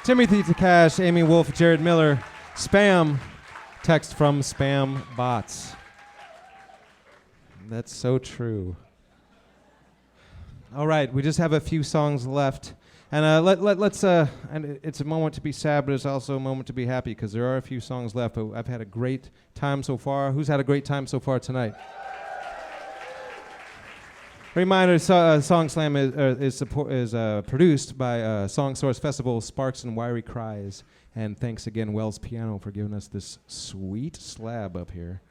Timothy Takach, Amy Wolf, Jared Miller. Spam. Text from spam bots. That's so true. All right, we just have a few songs left. And let's, and it's a moment to be sad, but it's also a moment to be happy because there are a few songs left. But I've had a great time so far. Who's had a great time so far tonight? Reminder, SongSLAM is produced by Song Source Festival, Sparks and Wiry Cries. And thanks again, Wells Piano, for giving us this sweet slab up here.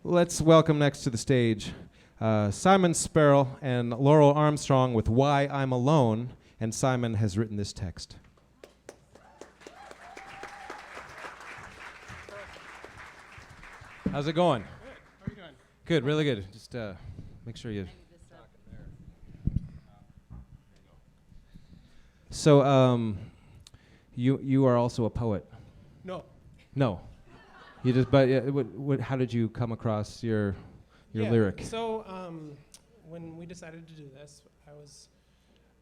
Let's welcome next to the stage Simon Sperl and Laurel Armstrong with Why I'm Alone. And Simon has written this text. How's it going? Good. How are you doing? Good, really good. Just make sure you... So, you are also a poet? No. No. You just, but how did you come across your lyric? So, when we decided to do this, I was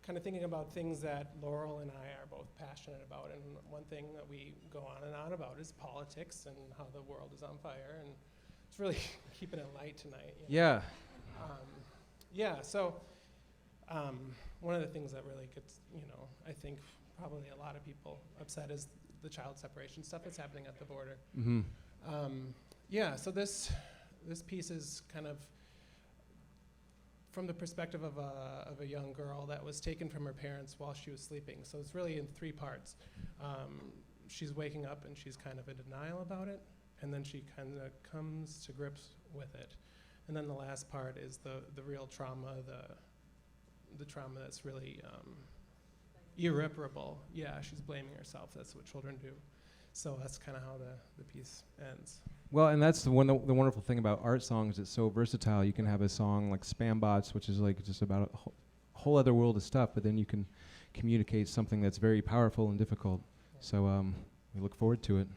kind of thinking about things that Laurel and I are both passionate about, and one thing that we go on and on about is politics and how the world is on fire, and it's really keeping it light tonight. Yeah. So one of the things that really gets, I think probably a lot of people upset is the child separation stuff that's happening at the border. Mm-hmm. So this piece is kind of from the perspective of a young girl that was taken from her parents while she was sleeping. So it's really in three parts. She's waking up and she's kind of in denial about it, and then she kind of comes to grips with it. And then the last part is the real trauma, the trauma that's really irreparable. Yeah, she's blaming herself. That's what children do. So that's kind of how the piece ends. Well, and that's the wonderful thing about art songs. It's so versatile. You can have a song like Spam Bots, which is like just about a whole other world of stuff, but then you can communicate something that's very powerful and difficult. Yeah. So we look forward to it.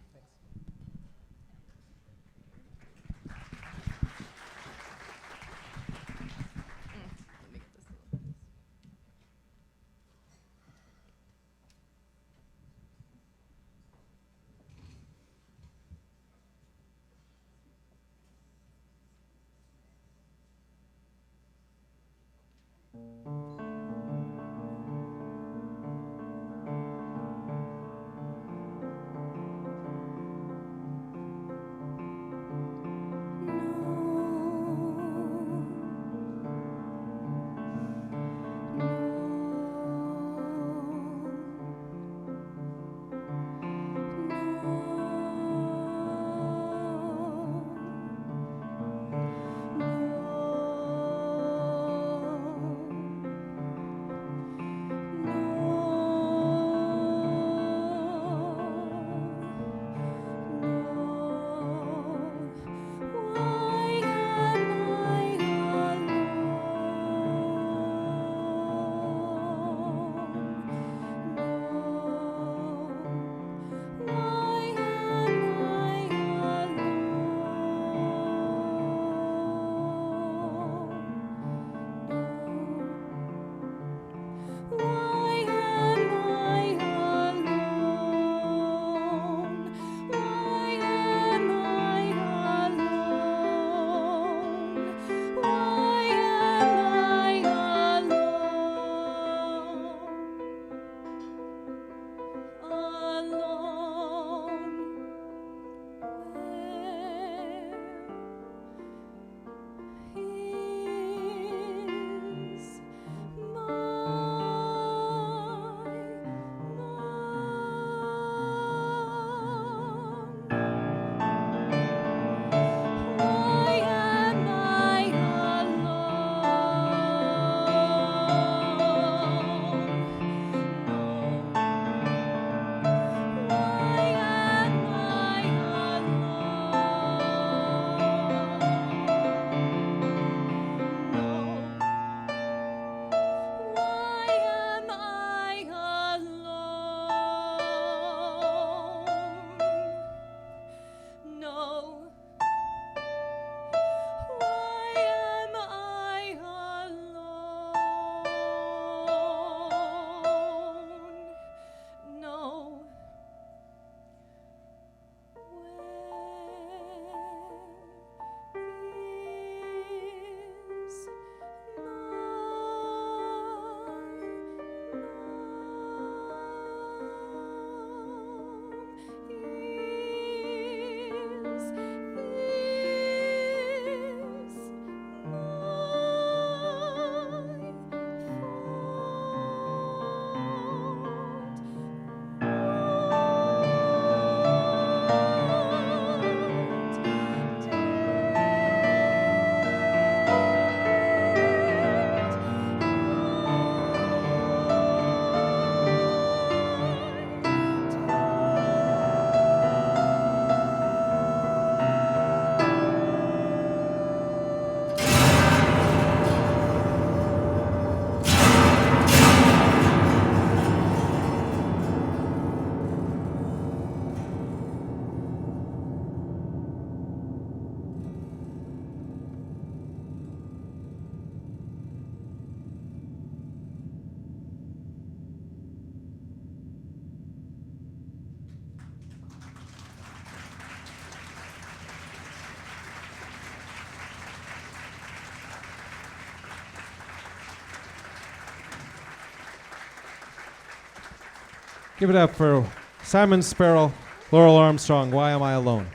Give it up for Simon Sperl, Laurel Armstrong, Why Am I Alone?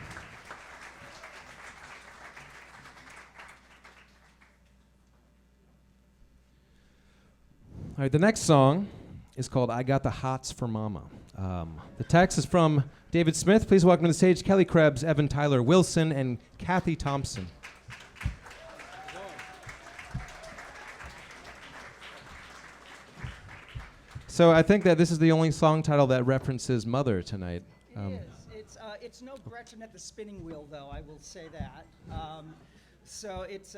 All right, the next song is called I Got the Hots for Mama. The text is from David Smith. Please welcome to the stage Kelly Krebs, Evan Tyler Wilson, and Kathy Thompson. So I think that this is the only song title that references mother tonight. It is. It's no Gretchen at the spinning wheel, though, I will say that. So it's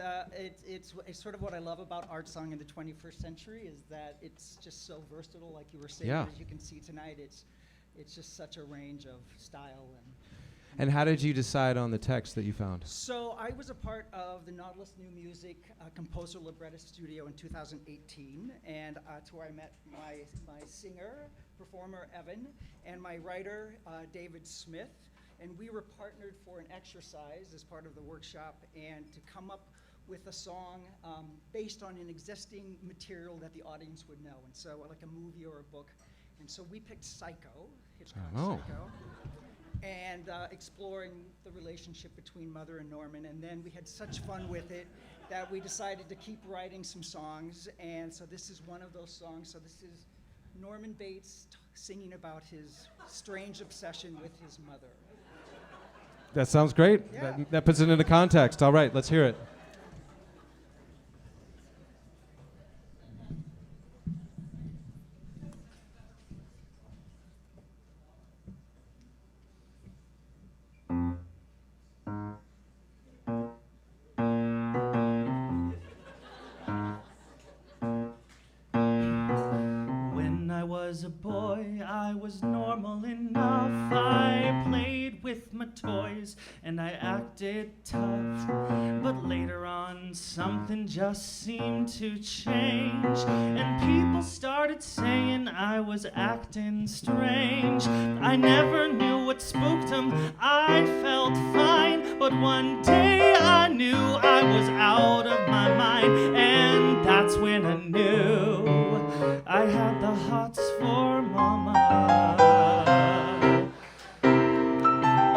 sort of what I love about art song in the 21st century is that it's just so versatile, like you were saying. Yeah. As you can see tonight, it's just such a range of style. And how did you decide on the text that you found? So I was a part of the Nautilus New Music Composer Librettist Studio in 2018, and that's where I met my singer, performer, Evan, and my writer, David Smith. And we were partnered for an exercise as part of the workshop and to come up with a song based on an existing material that the audience would know. And so like a movie or a book. And so we picked Psycho, Hitchcock's Psycho, and exploring the relationship between Mother and Norman. And then we had such fun with it that we decided to keep writing some songs. And so this is one of those songs. So this is Norman Bates singing about his strange obsession with his mother. That sounds great. Yeah. That puts it into context. All right, let's hear it. When I was a boy, I was normal enough. I played with my toys and I acted tough. But later on, something just seemed to change. And people started saying I was acting strange. I never knew what spooked them. I felt fine. But one day I knew I was out of my mind. And that's when I knew I had the hots for Mama.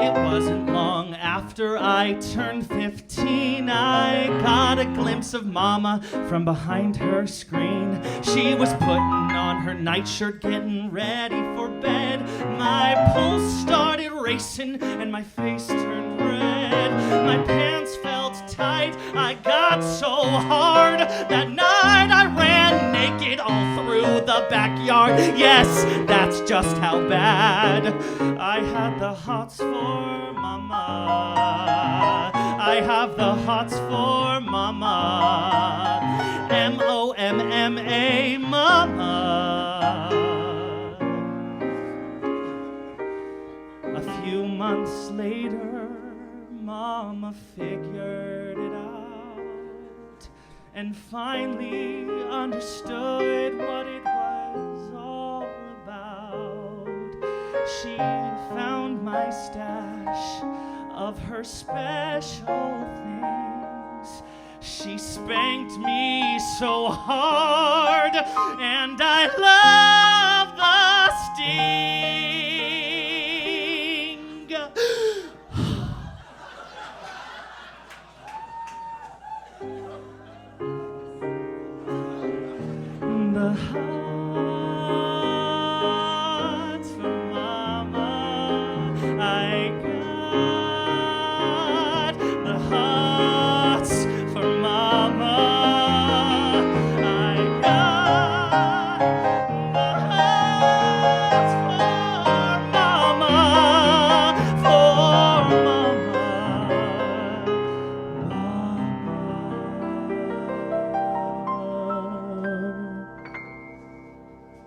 It wasn't long after I turned 15, I got a glimpse of Mama from behind her screen. She was putting on her nightshirt, getting ready for bed. My pulse started racing and my face turned red. My pants felt tight, I got so hard. That night I ran naked all through the backyard. Yes, that's just how bad I had the hots for Mama. I have the hots for Mama. M-O-M-M-A, Mama. A few months later, Mama figured it out and finally understood what it was all about. She found my stash of her special things. She spanked me so hard, and I love the sting. The hots for Mama, I got the hots for Mama. I got the hots for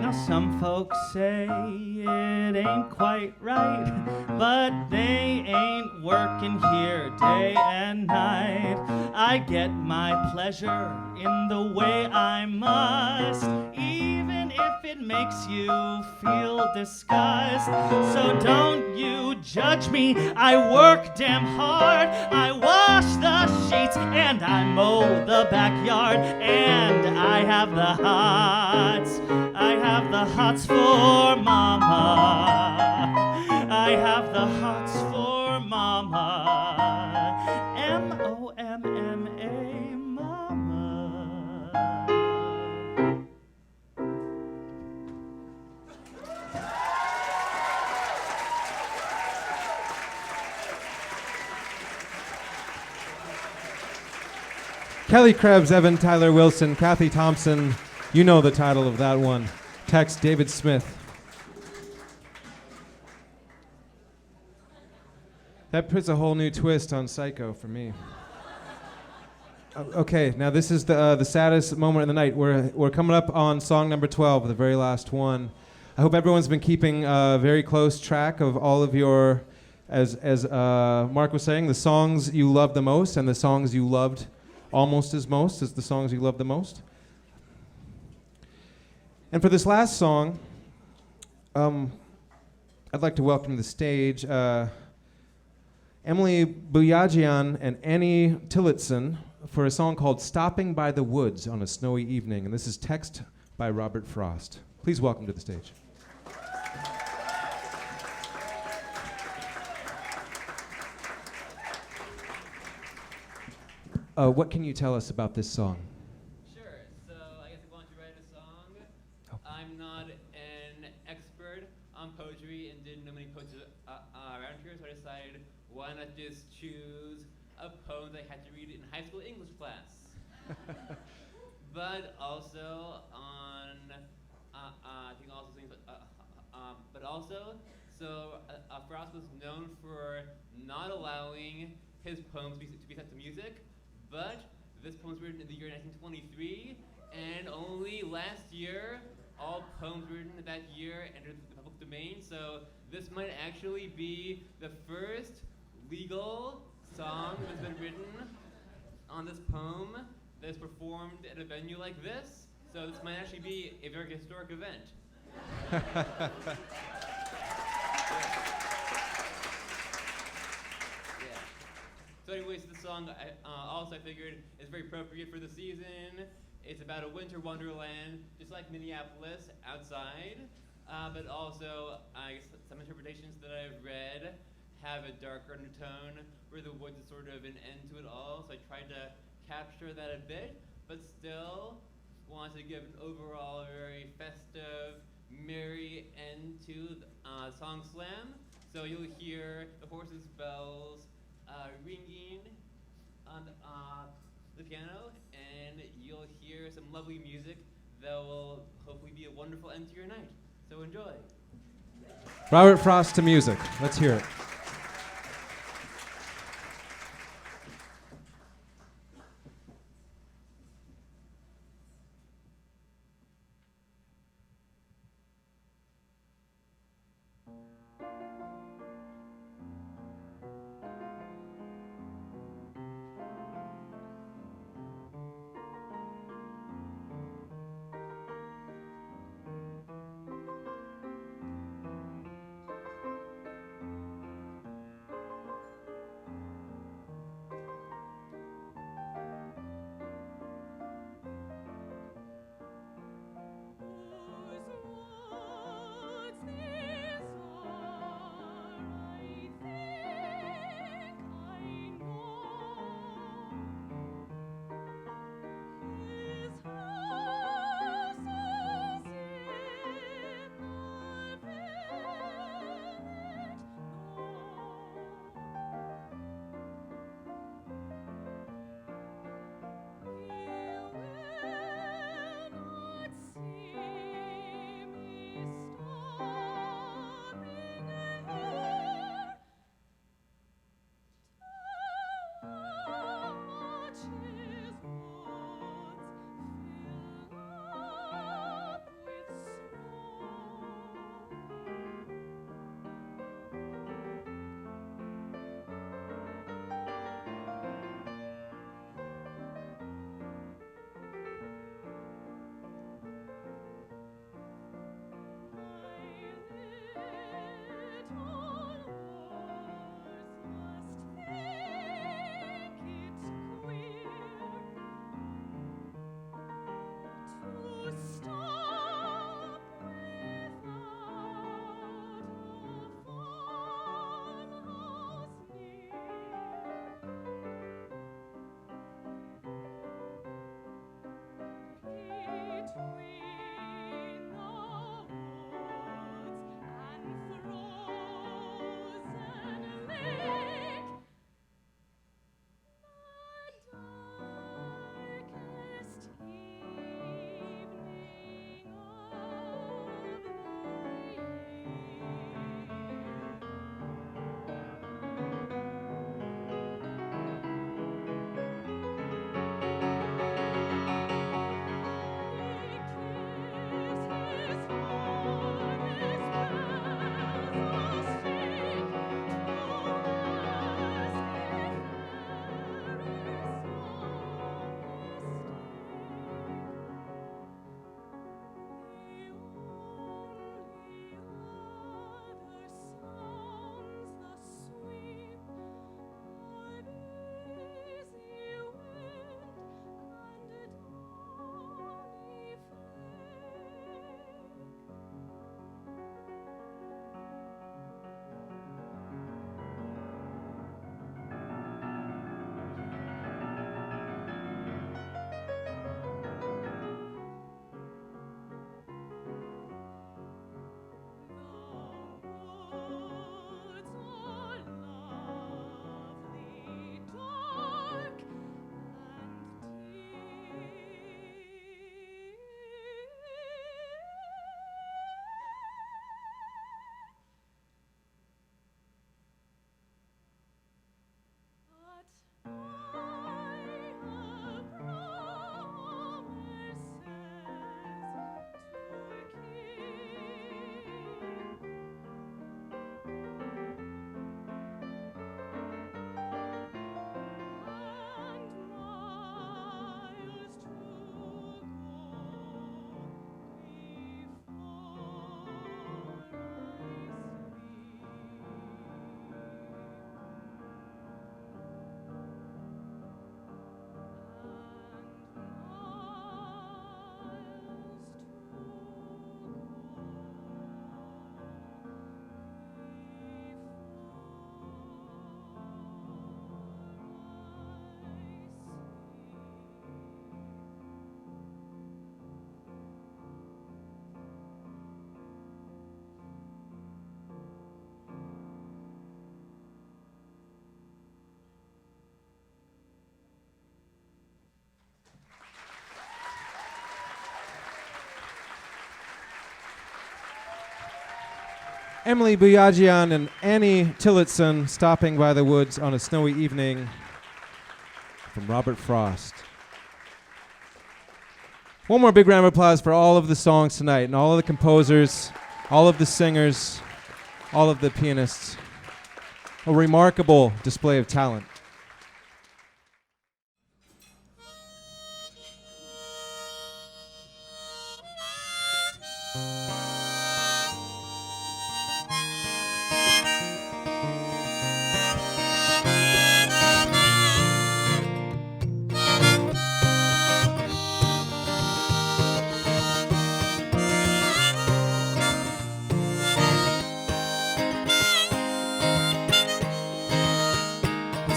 Now some folks say it ain't quite right, but they ain't working here day and night. I get my pleasure in the way I must, even if it makes you feel disgust. So don't you judge me. I work damn hard. I wash the sheets and I mow the backyard. And I have the hots. I have the hots for mama. I have the hots for mama. M-O-M-M-A, mama. Kelly Krebs, Evan Tyler Wilson, Kathy Thompson. You know the title of that one. Text David Smith. That puts a whole new twist on Psycho for me. Okay, now this is the saddest moment of the night. We're coming up on song number 12, the very last one. I hope everyone's been keeping very close track of all of your, as Mark was saying, the songs you love the most and the songs you loved almost as most as the songs you love the most. And for this last song, I'd like to welcome to the stage Emily Boyajian and Annie Tillotson for a song called Stopping by the Woods on a Snowy Evening. And this is text by Robert Frost. Please welcome to the stage. What can you tell us about this song? Sure. So I guess I wanted to write a song. I'm not an expert on poetry and didn't know many poets around here, so I decided why not just choose a poem that I had to read in high school English class. But also on, I think also things, but also, so Frost was known for not allowing his poems to be set to music, but this poem was written in the year 1923, and only last year, all poems written that year entered the public domain, so this might actually be the first legal song that's been written on this poem that is performed at a venue like this, so this might actually be a very historic event. So anyways, the song also I figured is very appropriate for the season. It's about a winter wonderland, just like Minneapolis, outside. But also, I guess some interpretations that I've read have a darker undertone where the woods is sort of an end to it all. So I tried to capture that a bit, but still wanted to give an overall very festive, merry end to SongSLAM. So you'll hear the horses' bells ringing on the piano, and you'll hear some lovely music that will hopefully be a wonderful end to your night. So enjoy. Robert Frost to music. Let's hear it. Emily Boyajian and Annie Tillotson, Stopping by the Woods on a Snowy Evening, from Robert Frost. One more big round of applause for all of the songs tonight and all of the composers, all of the singers, all of the pianists. A remarkable display of talent.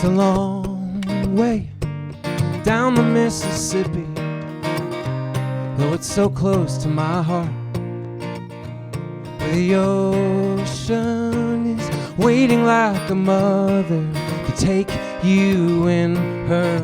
It's a long way down the Mississippi, though it's so close to my heart, where the ocean is waiting like a mother to take you in her